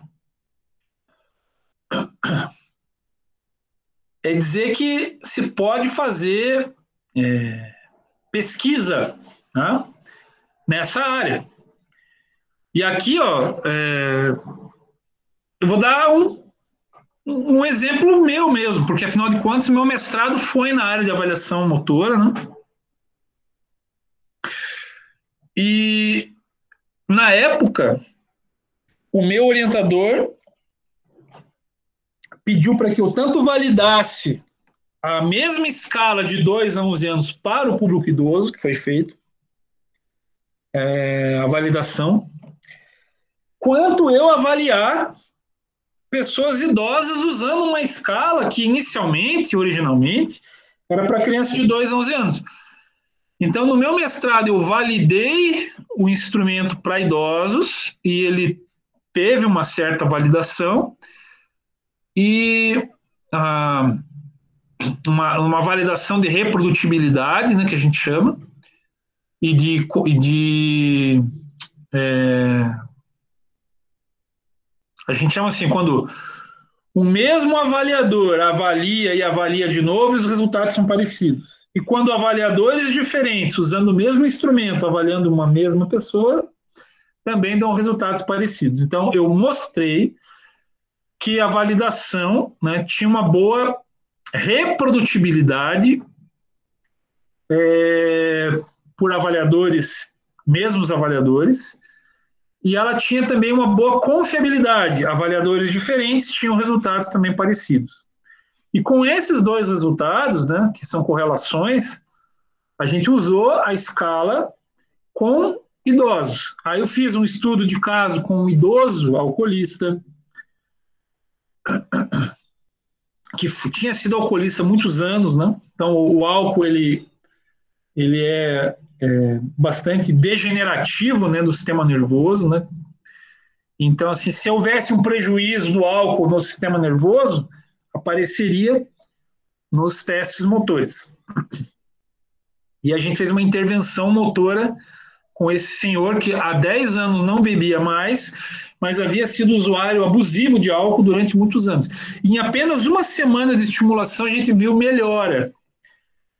é dizer que se pode fazer pesquisa, né, nessa área. E aqui, ó, eu vou dar um exemplo meu mesmo, porque afinal de contas, meu mestrado foi na área de avaliação motora, né? E na época, o meu orientador pediu para que eu tanto validasse a mesma escala de 2 a 11 anos para o público idoso, que foi feito, a validação, quanto eu avaliar pessoas idosas usando uma escala que inicialmente, originalmente, era para crianças de 2 a 11 anos. Então, no meu mestrado, eu validei o instrumento para idosos e ele teve uma certa validação e uma validação de reprodutibilidade, né, que a gente chama, a gente chama assim, quando o mesmo avaliador avalia e avalia de novo, os resultados são parecidos. E quando avaliadores diferentes, usando o mesmo instrumento, avaliando uma mesma pessoa, também dão resultados parecidos. Então, eu mostrei que a validação, né, tinha uma boa reprodutibilidade por avaliadores, mesmos avaliadores, e ela tinha também uma boa confiabilidade. Avaliadores diferentes tinham resultados também parecidos. E com esses dois resultados, né, que são correlações, a gente usou a escala com idosos. Aí eu fiz um estudo de caso com um idoso alcoolista, que tinha sido alcoolista há muitos anos, né? Então o álcool ele é bastante degenerativo, né, do sistema nervoso, né? Então, assim, se houvesse um prejuízo do álcool no sistema nervoso, apareceria nos testes motores. E a gente fez uma intervenção motora com esse senhor que há 10 anos não bebia mais, mas havia sido usuário abusivo de álcool durante muitos anos. E em apenas uma semana de estimulação, a gente viu melhora.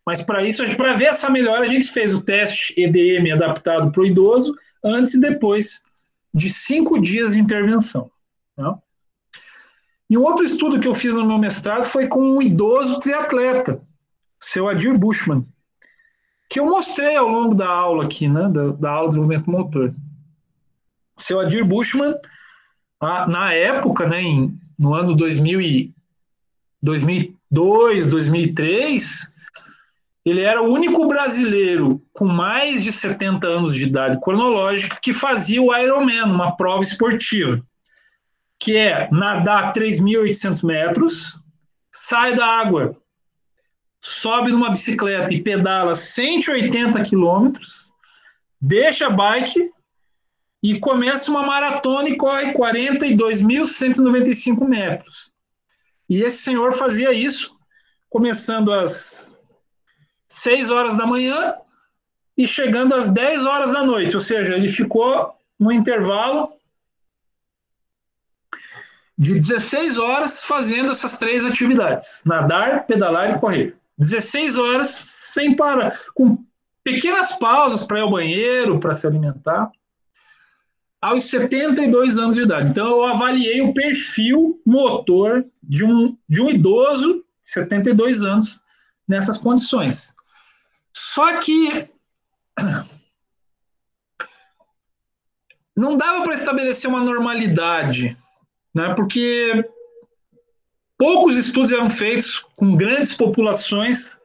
Mas para isso, para ver essa melhora, a gente fez o teste EDM adaptado para o idoso, antes e depois de 5 dias de intervenção. Tá? E um outro estudo que eu fiz no meu mestrado foi com um idoso triatleta, seu Adir Bushman, que eu mostrei ao longo da aula aqui, né, da aula de desenvolvimento motor. Seu Adir Bushman, na época, né, no ano 2002, 2003, ele era o único brasileiro com mais de 70 anos de idade cronológica que fazia o Ironman, uma prova esportiva, que é nadar 3.800 metros, sai da água, sobe numa bicicleta e pedala 180 quilômetros, deixa a bike e começa uma maratona e corre 42.195 metros. E esse senhor fazia isso, começando às 6 horas da manhã e chegando às 10 horas da noite, ou seja, ele ficou no intervalo de 16 horas fazendo essas 3 atividades, nadar, pedalar e correr. 16 horas sem parar, com pequenas pausas para ir ao banheiro, para se alimentar, aos 72 anos de idade. Então, eu avaliei o perfil motor de um idoso de 72 anos nessas condições. Só que não dava para estabelecer uma normalidade, né? Porque poucos estudos eram feitos com grandes populações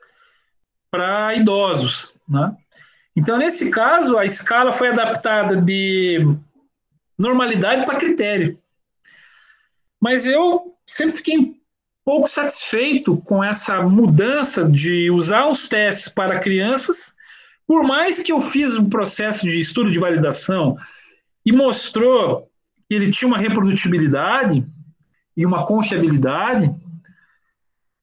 para idosos, né? Então, nesse caso, a escala foi adaptada de normalidade para critério. Mas eu sempre fiquei pouco satisfeito com essa mudança de usar os testes para crianças, por mais que eu fiz um processo de estudo de validação e mostrou que ele tinha uma reprodutibilidade e uma confiabilidade,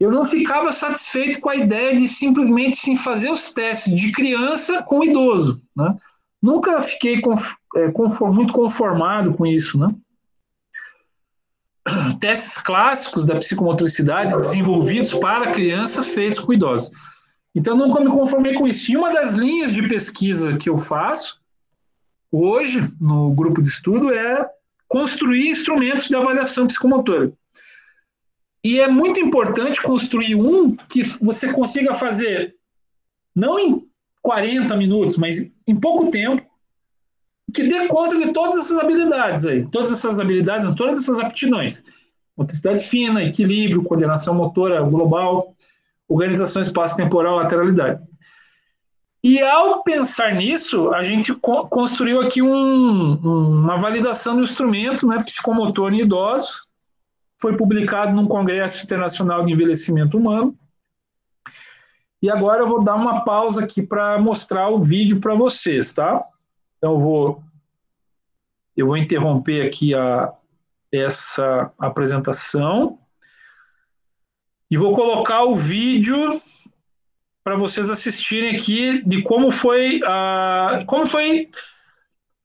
eu não ficava satisfeito com a ideia de simplesmente sim, fazer os testes de criança com idoso, né? Nunca fiquei muito conformado com isso, né? Testes clássicos da psicomotricidade desenvolvidos para criança feitos com idosos. Então, nunca me conformei com isso. E uma das linhas de pesquisa que eu faço hoje no grupo de estudo é construir instrumentos de avaliação psicomotora. E é muito importante construir um que você consiga fazer não em 40 minutos, mas em pouco tempo, que dê conta de todas essas habilidades aí, todas essas aptidões. Motricidade fina, equilíbrio, coordenação motora global, organização espaço-temporal, lateralidade. E ao pensar nisso, a gente construiu aqui uma validação do instrumento, né, psicomotor em idosos. Foi publicado num Congresso Internacional de Envelhecimento Humano. E agora eu vou dar uma pausa aqui para mostrar o vídeo para vocês, tá? Então eu vou interromper aqui essa apresentação e vou colocar o vídeo para vocês assistirem aqui de como foi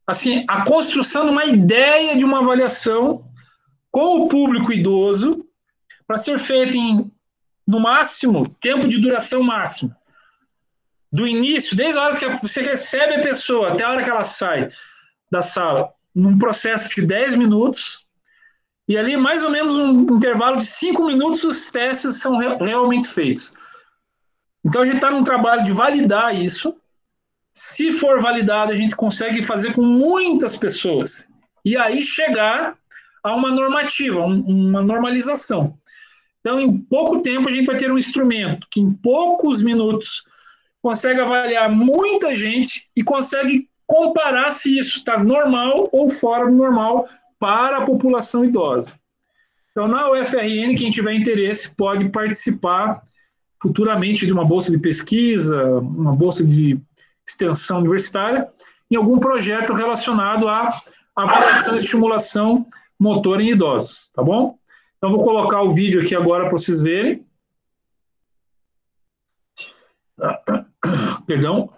assim, a construção de uma ideia de uma avaliação com o público idoso para ser feita no máximo, tempo de duração máximo. Do início, desde a hora que você recebe a pessoa até a hora que ela sai da sala, num processo de 10 minutos, e ali mais ou menos um intervalo de 5 minutos os testes são realmente feitos. Então a gente está num trabalho de validar isso. Se for validado, a gente consegue fazer com muitas pessoas. E aí chegar a uma normativa, uma normalização. Então, em pouco tempo, a gente vai ter um instrumento que, em poucos minutos, consegue avaliar muita gente e consegue comparar se isso está normal ou fora do normal para a população idosa. Então, na UFRN, quem tiver interesse pode participar futuramente de uma bolsa de pesquisa, uma bolsa de extensão universitária, em algum projeto relacionado à avaliação e estimulação motora em idosos, tá bom? Então, vou colocar o vídeo aqui agora para vocês verem. Perdão.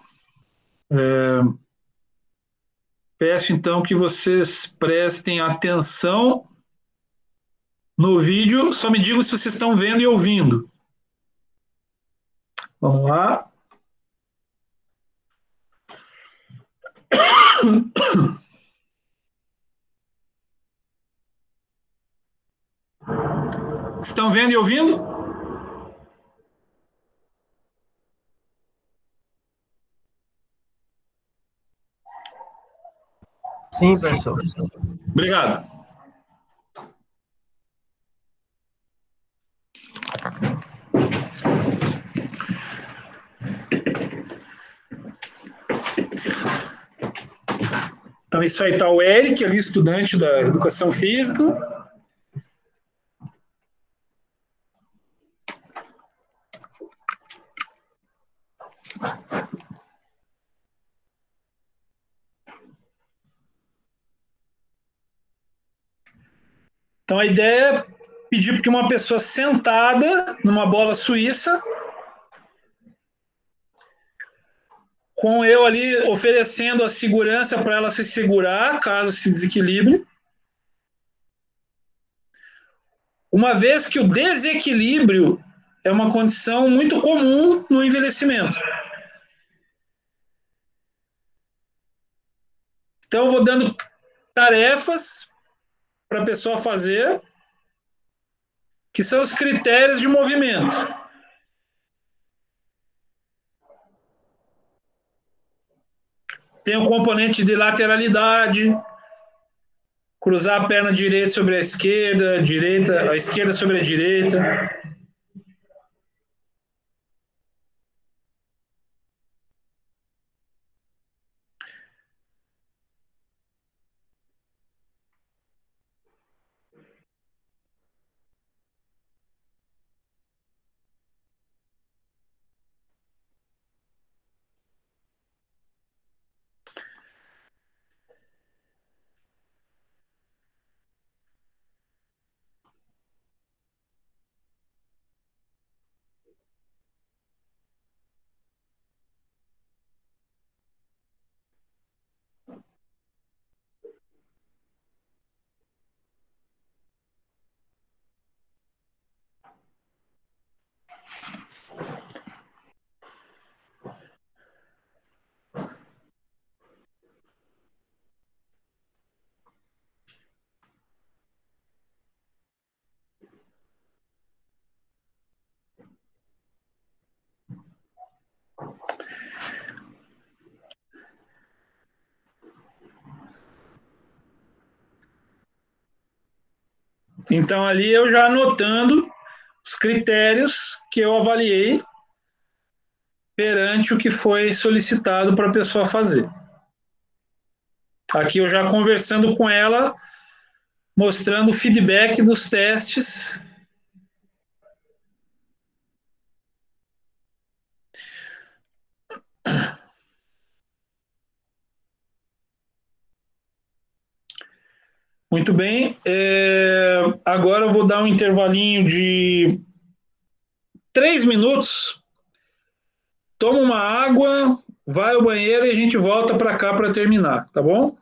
Peço, então, que vocês prestem atenção no vídeo. Só me digam se vocês estão vendo e ouvindo. Vamos lá. Estão vendo e ouvindo?
Sim, professor.
Obrigado. Então, isso aí está o Eric, ali, estudante da educação física. Então, a ideia é pedir para que uma pessoa sentada numa bola suíça, com eu ali oferecendo a segurança para ela se segurar, caso se desequilibre. Uma vez que o desequilíbrio é uma condição muito comum no envelhecimento. Então, eu vou dando tarefas para a pessoa fazer, que são os critérios de movimento. Tem o componente de lateralidade, cruzar a perna direita sobre a esquerda sobre a direita. Então, ali eu já anotando os critérios que eu avaliei perante o que foi solicitado para a pessoa fazer. Aqui eu já conversando com ela, mostrando o feedback dos testes. Muito bem. Agora eu vou dar um intervalinho de 3 minutos. Toma uma água, vai ao banheiro e a gente volta para cá para terminar, tá bom?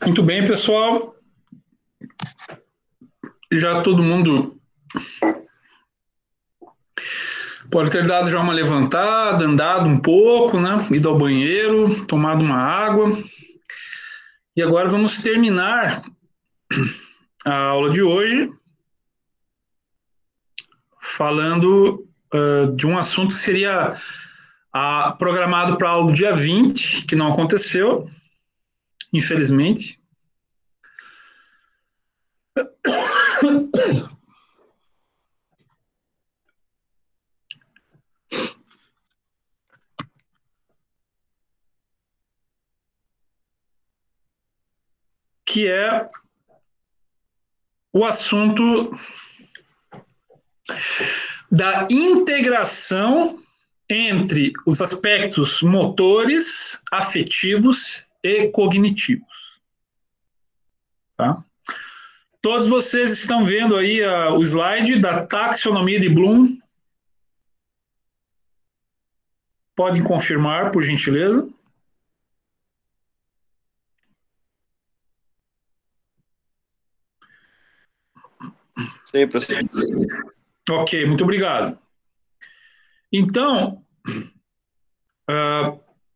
Muito bem, pessoal. Já todo mundo pode ter dado já uma levantada, andado um pouco, né? Ido ao banheiro, tomado uma água. E agora vamos terminar a aula de hoje falando de um assunto que seria programado para a aula do dia 20, que não aconteceu, infelizmente. que é o assunto da integração entre os aspectos motores, afetivos e cognitivos. Tá? Todos vocês estão vendo aí o slide da taxonomia de Bloom. Podem confirmar, por gentileza.
Sim, professor.
Ok, muito obrigado. Então,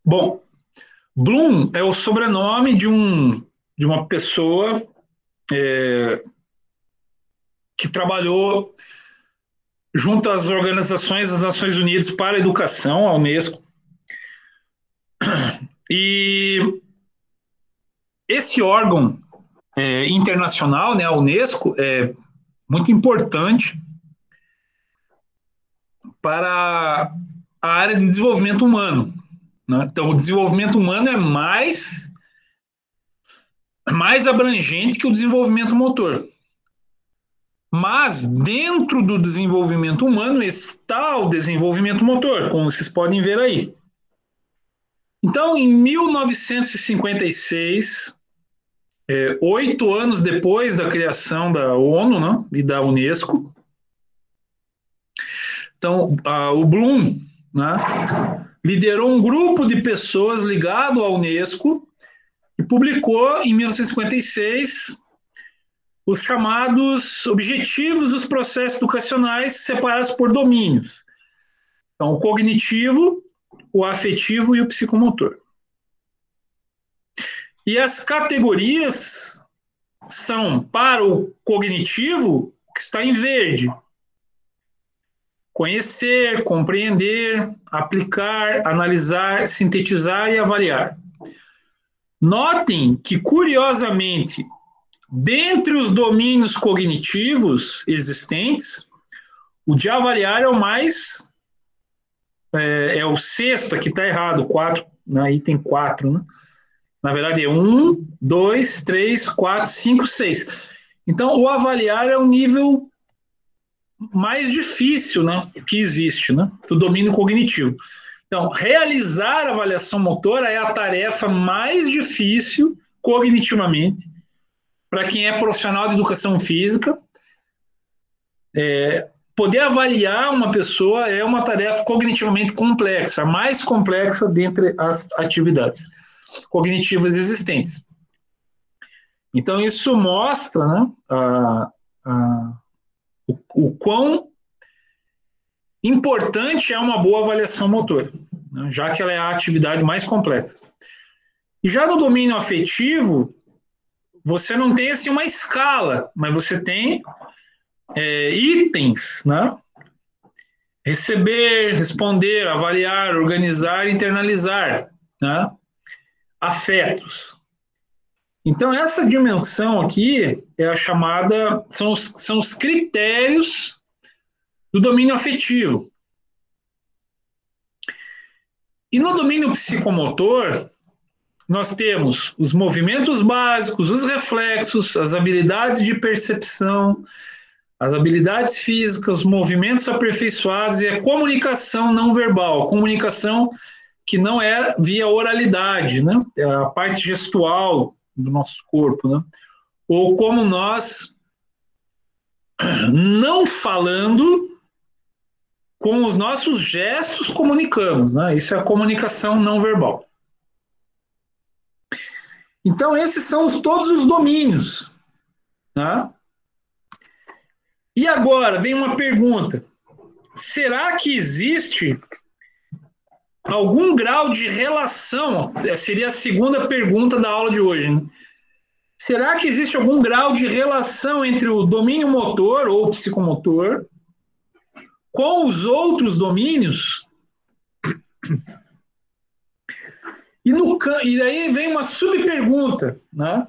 bom, Bloom é o sobrenome de uma pessoa que trabalhou junto às organizações das Nações Unidas para a Educação, a Unesco. E esse órgão internacional, né, a Unesco, é muito importante para a área de desenvolvimento humano. Né? Então, o desenvolvimento humano é mais abrangente que o desenvolvimento motor. Mas, dentro do desenvolvimento humano, está o desenvolvimento motor, como vocês podem ver aí. Então, em 1956, 8 anos depois da criação da ONU, né, e da Unesco, então, o Bloom, né, liderou um grupo de pessoas ligado à Unesco e publicou, em 1956, os chamados Objetivos dos Processos Educacionais separados por domínios. Então, o cognitivo, o afetivo e o psicomotor. E as categorias são, para o cognitivo, que está em verde: conhecer, compreender, aplicar, analisar, sintetizar e avaliar. Notem que, curiosamente, dentre os domínios cognitivos existentes, o de avaliar é o mais... é o sexto, aqui está errado, 4, aí tem 4, né? Na verdade é 1, 2, 3, 4, 5, 6. Então, o avaliar é o nível mais difícil, né, que existe, né, do domínio cognitivo. Então, realizar a avaliação motora é a tarefa mais difícil cognitivamente para quem é profissional de educação física. Poder avaliar uma pessoa é uma tarefa cognitivamente complexa, a mais complexa dentre as atividades cognitivas existentes. Então, isso mostra, né, o quão importante é uma boa avaliação motora, né, já que ela é a atividade mais complexa. E já no domínio afetivo, você não tem assim uma escala, mas você tem itens, né? Receber, responder, avaliar, organizar, internalizar, né? Afetos. Então, essa dimensão aqui é a chamada, são os critérios do domínio afetivo. E no domínio psicomotor, nós temos os movimentos básicos, os reflexos, as habilidades de percepção, as habilidades físicas, os movimentos aperfeiçoados e a comunicação não verbal, comunicação que não é via oralidade, né? É a parte gestual do nosso corpo, né? Ou como nós, não falando, com os nossos gestos comunicamos, né? Isso é a comunicação não verbal. Então, esses são todos os domínios, né? E agora vem uma pergunta: será que existe algum grau de relação? Seria a segunda pergunta da aula de hoje, né? Será que existe algum grau de relação entre o domínio motor ou psicomotor com os outros domínios? E aí vem uma subpergunta, né?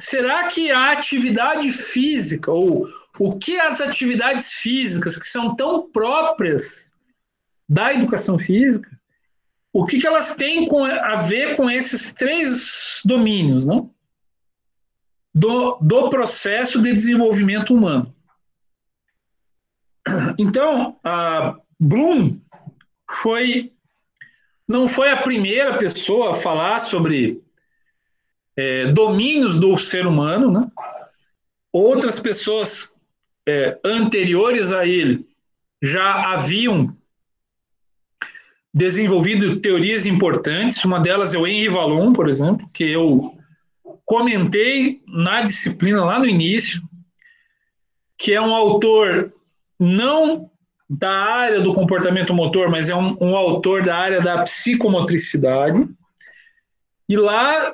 será que a atividade física, ou o que as atividades físicas que são tão próprias da educação física, o que elas têm a ver com esses 3 domínios, não? Do processo de desenvolvimento humano. Então, a Bloom não foi a primeira pessoa a falar sobre domínios do ser humano, né? Outras pessoas anteriores a ele já haviam desenvolvido teorias importantes. Uma delas é o Henri Vallon, por exemplo, que eu comentei na disciplina lá no início, que é um autor não da área do comportamento motor, mas é um autor da área da psicomotricidade. E lá,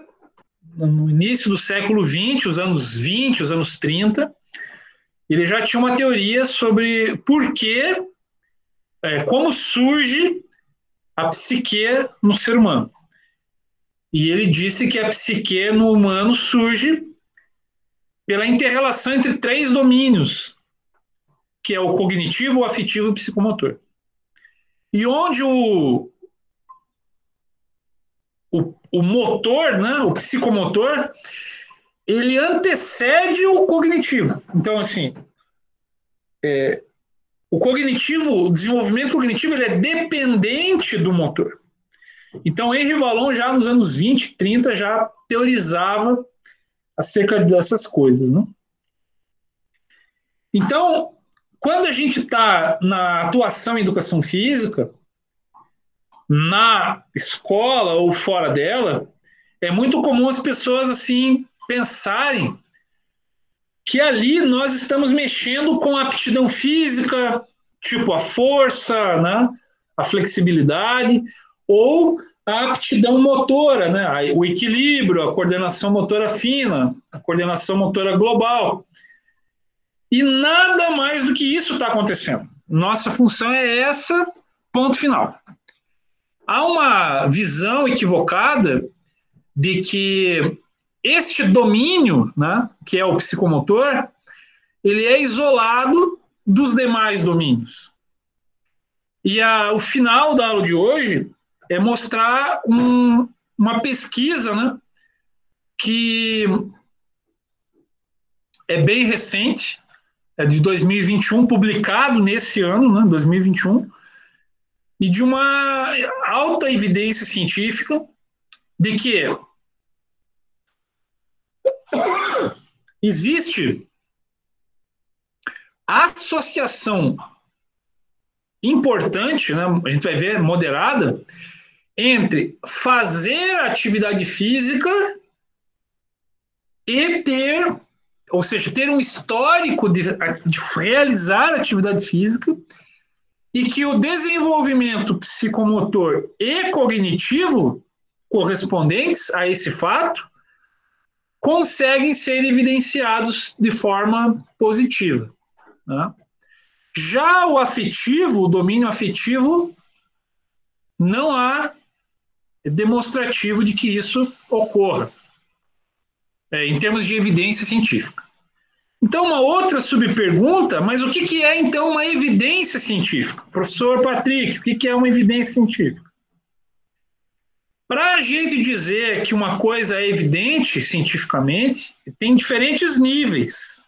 no início do século XX, os anos 20, os anos 30, ele já tinha uma teoria sobre como surge a psique no ser humano. E ele disse que a psique no humano surge pela inter-relação entre 3 domínios, que é o cognitivo, o afetivo e o psicomotor. E onde o motor, né, o psicomotor, ele antecede o cognitivo. Então, assim, o desenvolvimento cognitivo, ele é dependente do motor. Então, Henri Vallon, já nos anos 20, 30, já teorizava acerca dessas coisas, né? Então, quando a gente está na atuação em educação física, na escola ou fora dela, é muito comum as pessoas assim pensarem que ali nós estamos mexendo com a aptidão física, tipo a força, né, a flexibilidade, ou a aptidão motora, né, o equilíbrio, a coordenação motora fina, a coordenação motora global. E nada mais do que isso está acontecendo. Nossa função é essa, ponto final. Há uma visão equivocada de que este domínio, né, que é o psicomotor, ele é isolado dos demais domínios. E o final da aula de hoje é mostrar uma pesquisa, né, que é bem recente, é de 2021, publicado nesse ano, né, 2021, e de uma alta evidência científica de que existe associação importante, né, a gente vai ver moderada, entre fazer atividade física e ter um histórico de realizar atividade física, e que o desenvolvimento psicomotor e cognitivo correspondentes a esse fato conseguem ser evidenciados de forma positiva, né? Já o afetivo, o domínio afetivo, não há demonstrativo de que isso ocorra, em termos de evidência científica. Então, uma outra subpergunta, mas o que é, então, uma evidência científica? Professor Patrick, o que é uma evidência científica? Para a gente dizer que uma coisa é evidente cientificamente, tem diferentes níveis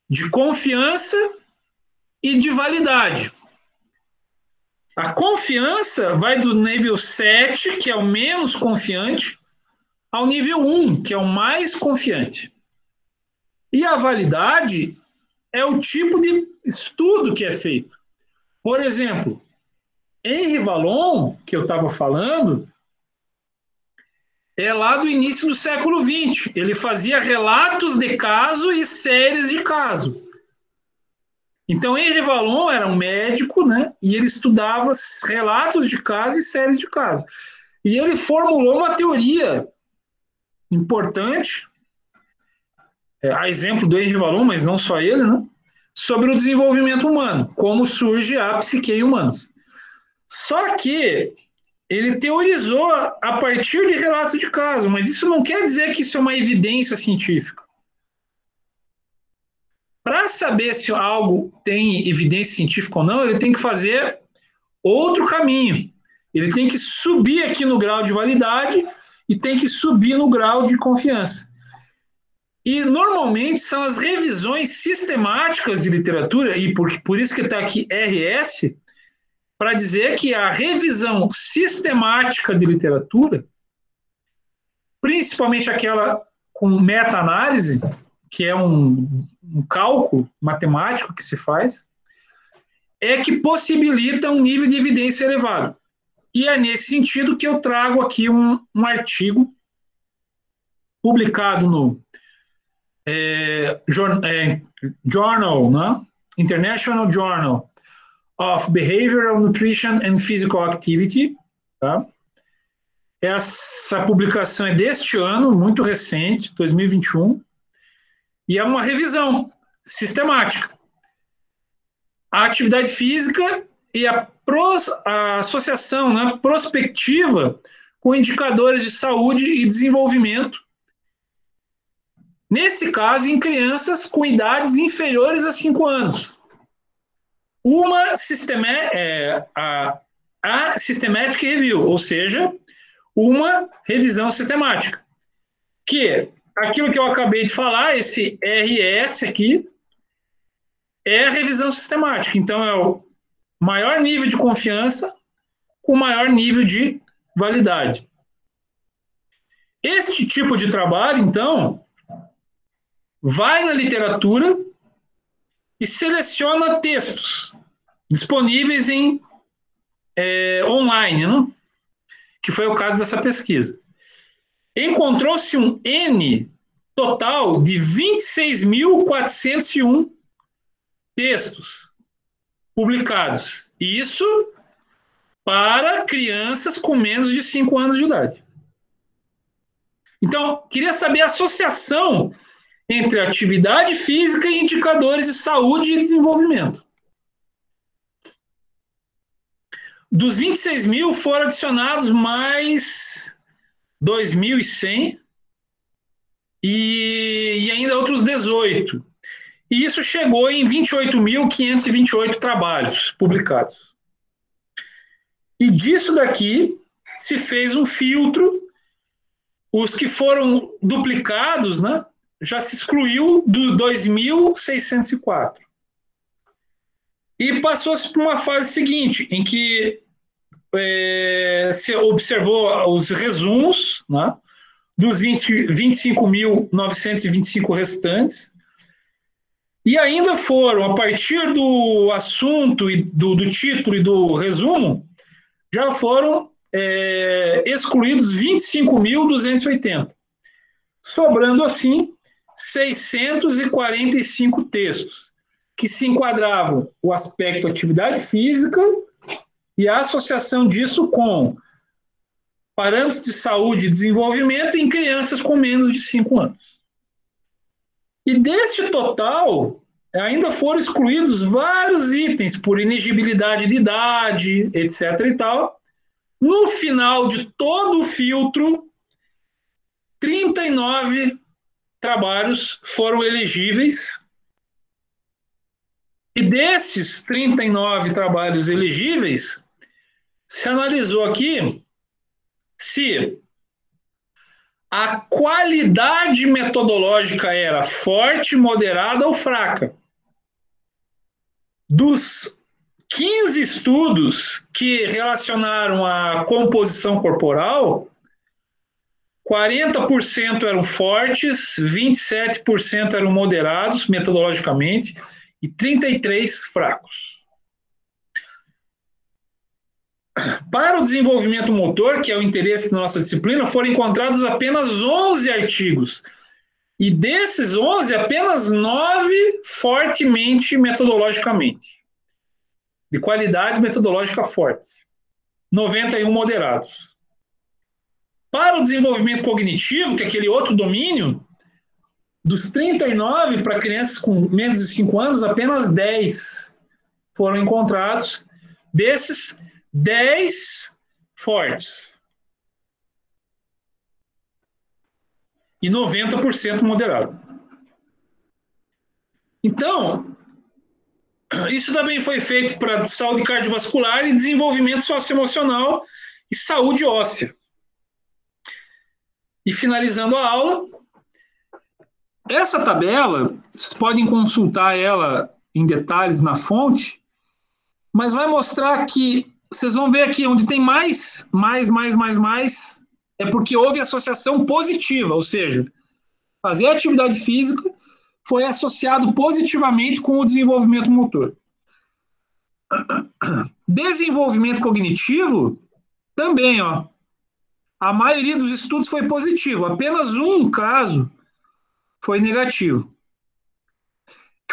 de confiança e de validade. A confiança vai do nível 7, que é o menos confiante, ao nível 1, que é o mais confiante. E a validade é o tipo de estudo que é feito. Por exemplo, Henri Vallon, que eu estava falando, é lá do início do século XX. Ele fazia relatos de caso e séries de caso. Então, Henri Vallon era um médico, né? E ele estudava relatos de caso e séries de caso. E ele formulou uma teoria importante, a exemplo do Henri Vallon, mas não só ele, né? Sobre o desenvolvimento humano, como surge a psique em humanos. Só que ele teorizou a partir de relatos de caso, mas isso não quer dizer que isso é uma evidência científica. Para saber se algo tem evidência científica ou não, ele tem que fazer outro caminho. Ele tem que subir aqui no grau de validade e tem que subir no grau de confiança. E, normalmente, são as revisões sistemáticas de literatura, e por isso que está aqui RS, para dizer que a revisão sistemática de literatura, principalmente aquela com meta-análise, que é um cálculo matemático que se faz, é que possibilita um nível de evidência elevado. E é nesse sentido que eu trago aqui um artigo publicado no Journal, né? International Journal of Behavioral Nutrition and Physical Activity. Tá? Essa publicação é deste ano, muito recente, 2021, e é uma revisão sistemática. A atividade física e a associação, né, prospectiva com indicadores de saúde e desenvolvimento, nesse caso, em crianças com idades inferiores a 5 anos. A Systematic Review, ou seja, uma revisão sistemática. Que aquilo que eu acabei de falar, esse RS aqui, é a revisão sistemática. Então, é o maior nível de confiança com maior nível de validade. Este tipo de trabalho, então, vai na literatura e seleciona textos disponíveis em online, né? Que foi o caso dessa pesquisa. Encontrou-se um N total de 26.401 textos publicados. Isso para crianças com menos de 5 anos de idade. Então, queria saber a associação entre atividade física e indicadores de saúde e desenvolvimento. Dos 26 mil foram adicionados mais 2.100 e ainda outros 18. E isso chegou em 28.528 trabalhos publicados. E disso daqui se fez um filtro. Os que foram duplicados, né, já se excluiu do 2.604. E passou-se para uma fase seguinte, em que se observou os resumos, né, dos 25.925 restantes, e ainda foram, a partir do assunto, e do título e do resumo, já foram excluídos 25.280, sobrando assim 645 textos, que se enquadravam o aspecto atividade física e a associação disso com parâmetros de saúde e desenvolvimento em crianças com menos de 5 anos. E deste total, ainda foram excluídos vários itens por inegibilidade de idade, etc. e tal. No final de todo o filtro, 39 trabalhos foram elegíveis. E desses 39 trabalhos elegíveis, se analisou aqui se a qualidade metodológica era forte, moderada ou fraca. Dos 15 estudos que relacionaram a composição corporal, 40% eram fortes, 27% eram moderados metodologicamente e 33% fracos. Para o desenvolvimento motor, que é o interesse da nossa disciplina, foram encontrados apenas 11 artigos. E desses 11, apenas 9 fortemente metodologicamente. De qualidade metodológica forte. 91 moderados. Para o desenvolvimento cognitivo, que é aquele outro domínio, dos 39 para crianças com menos de 5 anos, apenas 10 foram encontrados. Desses, 10 fortes e 90% moderado. Então, isso também foi feito para saúde cardiovascular e desenvolvimento socioemocional e saúde óssea. E finalizando a aula, essa tabela, vocês podem consultar ela em detalhes na fonte, mas vai mostrar que, vocês vão ver aqui, onde tem mais, é porque houve associação positiva, ou seja, fazer atividade física foi associado positivamente com o desenvolvimento motor. Desenvolvimento cognitivo, também, ó. A maioria dos estudos foi positivo, apenas um caso foi negativo.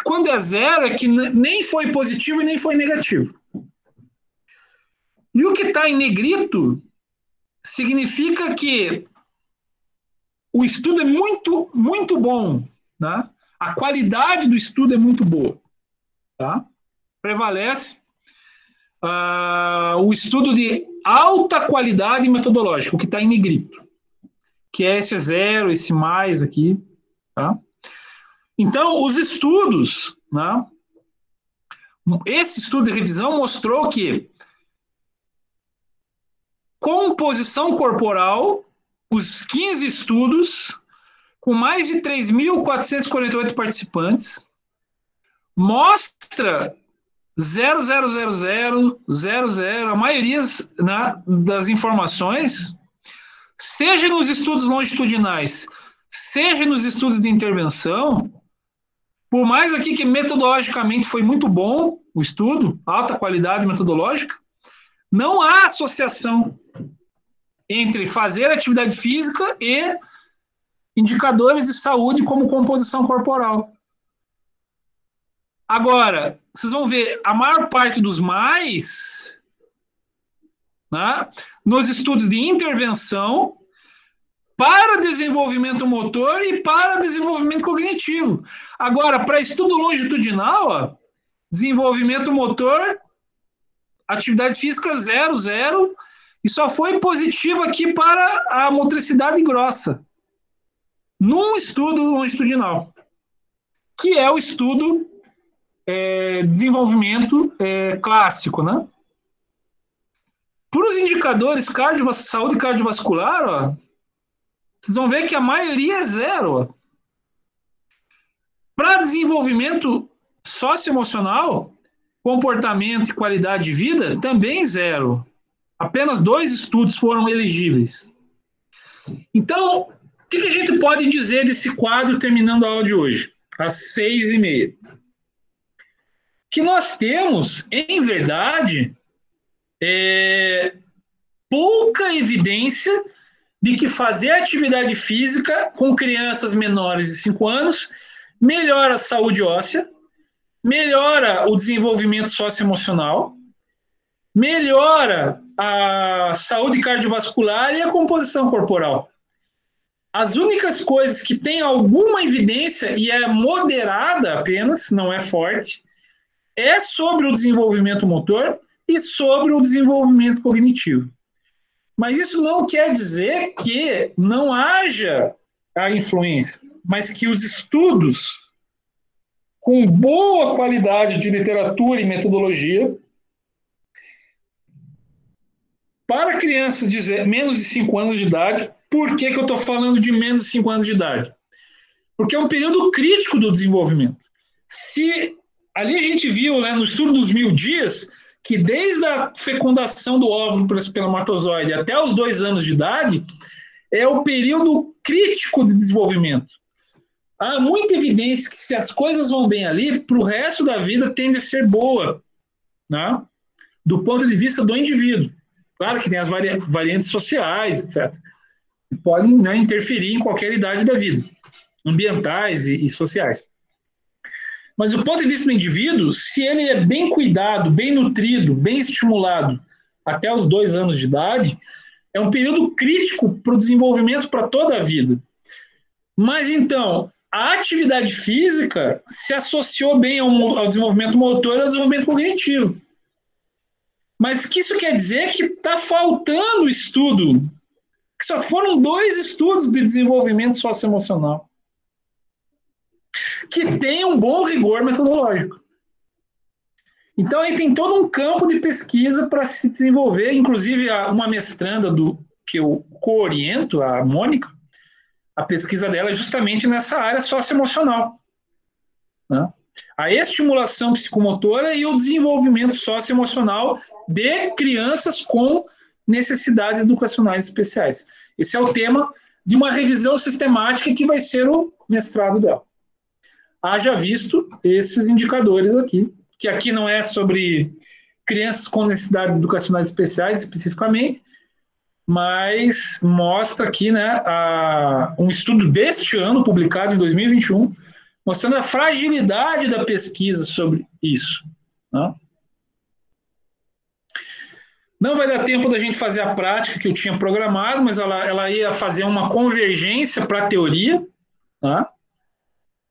Quando é zero, é que nem foi positivo e nem foi negativo. E o que está em negrito significa que o estudo é muito, muito bom, né? A qualidade do estudo é muito boa, tá? Prevalece o estudo de alta qualidade metodológica, o que está em negrito, que é esse zero, esse mais aqui, tá? Então, os estudos, né? Esse estudo de revisão mostrou que composição corporal, os 15 estudos, com mais de 3.448 participantes, mostra 0,000,00, a maioria, né, das informações, seja nos estudos longitudinais, seja nos estudos de intervenção, por mais aqui que metodologicamente foi muito bom o estudo, alta qualidade metodológica, não há associação entre fazer atividade física e indicadores de saúde como composição corporal. Agora, vocês vão ver, a maior parte dos mais, né, nos estudos de intervenção para desenvolvimento motor e para desenvolvimento cognitivo. Agora, para estudo longitudinal, ó, desenvolvimento motor, atividade física 0, e só foi positivo aqui para a motricidade grossa, num estudo longitudinal, que é o estudo desenvolvimento clássico, né? Para os indicadores saúde cardiovascular, ó, vocês vão ver que a maioria é 0. Para desenvolvimento socioemocional, comportamento e qualidade de vida, também 0. Apenas 2 estudos foram elegíveis. Então, o que a gente pode dizer desse quadro terminando a aula de hoje, às 6h30? Que nós temos, em verdade, pouca evidência de que fazer atividade física com crianças menores de 5 anos melhora a saúde óssea, melhora o desenvolvimento socioemocional, melhora a saúde cardiovascular e a composição corporal. As únicas coisas que têm alguma evidência, e é moderada apenas, não é forte, é sobre o desenvolvimento motor e sobre o desenvolvimento cognitivo. Mas isso não quer dizer que não haja a influência, mas que os estudos com boa qualidade de literatura e metodologia para crianças de menos de 5 anos de idade. Por que eu estou falando de menos de 5 anos de idade? Porque é um período crítico do desenvolvimento. Se ali a gente viu, né, no estudo dos 1000 dias, que desde a fecundação do óvulo pelo espermatozoide até os 2 anos de idade, é o período crítico de desenvolvimento. Há muita evidência que se as coisas vão bem ali, para o resto da vida tende a ser boa, né, do ponto de vista do indivíduo. Claro que tem as variantes sociais, etc., que podem, né, interferir em qualquer idade da vida, ambientais e sociais. Mas do ponto de vista do indivíduo, se ele é bem cuidado, bem nutrido, bem estimulado até os 2 anos de idade, é um período crítico para o desenvolvimento para toda a vida. Mas então, a atividade física se associou bem ao desenvolvimento motor e ao desenvolvimento cognitivo. Mas que isso quer dizer que está faltando estudo, que só foram 2 estudos de desenvolvimento socioemocional, que tem um bom rigor metodológico. Então, aí tem todo um campo de pesquisa para se desenvolver, inclusive uma mestranda que eu co-oriento, a Mônica, a pesquisa dela é justamente nessa área socioemocional, né? A estimulação psicomotora e o desenvolvimento socioemocional de crianças com necessidades educacionais especiais. Esse é o tema de uma revisão sistemática que vai ser o mestrado dela. Haja visto esses indicadores aqui, que aqui não é sobre crianças com necessidades educacionais especiais especificamente, mas mostra aqui, né, um estudo deste ano, publicado em 2021, mostrando a fragilidade da pesquisa sobre isso, né? Não vai dar tempo da gente fazer a prática que eu tinha programado, mas ela ia fazer uma convergência para a teoria, tá?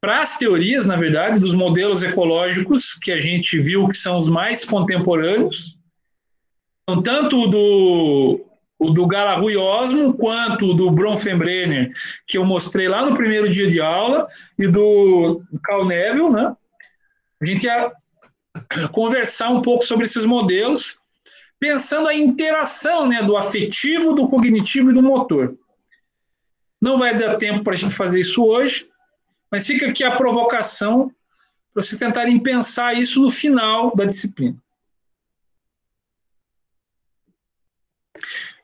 Para as teorias, na verdade, dos modelos ecológicos que a gente viu que são os mais contemporâneos. Então, tanto o do Gallagher Osmo, quanto o do Bronfenbrenner, que eu mostrei lá no primeiro dia de aula, e do Carl Neville, né? A gente ia conversar um pouco sobre esses modelos, pensando a interação, né, do afetivo, do cognitivo e do motor. Não vai dar tempo para a gente fazer isso hoje, mas fica aqui a provocação para vocês tentarem pensar isso no final da disciplina.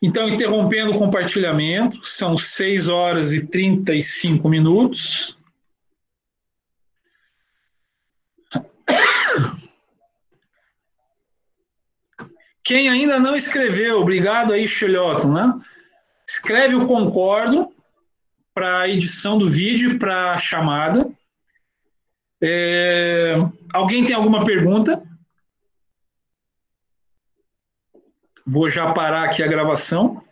Então, interrompendo o compartilhamento, são 6 horas e 35 minutos. Quem ainda não escreveu, obrigado aí, Xilhoton, né? Escreve o concordo para a edição do vídeo e para a chamada. Alguém tem alguma pergunta? Vou já parar aqui a gravação.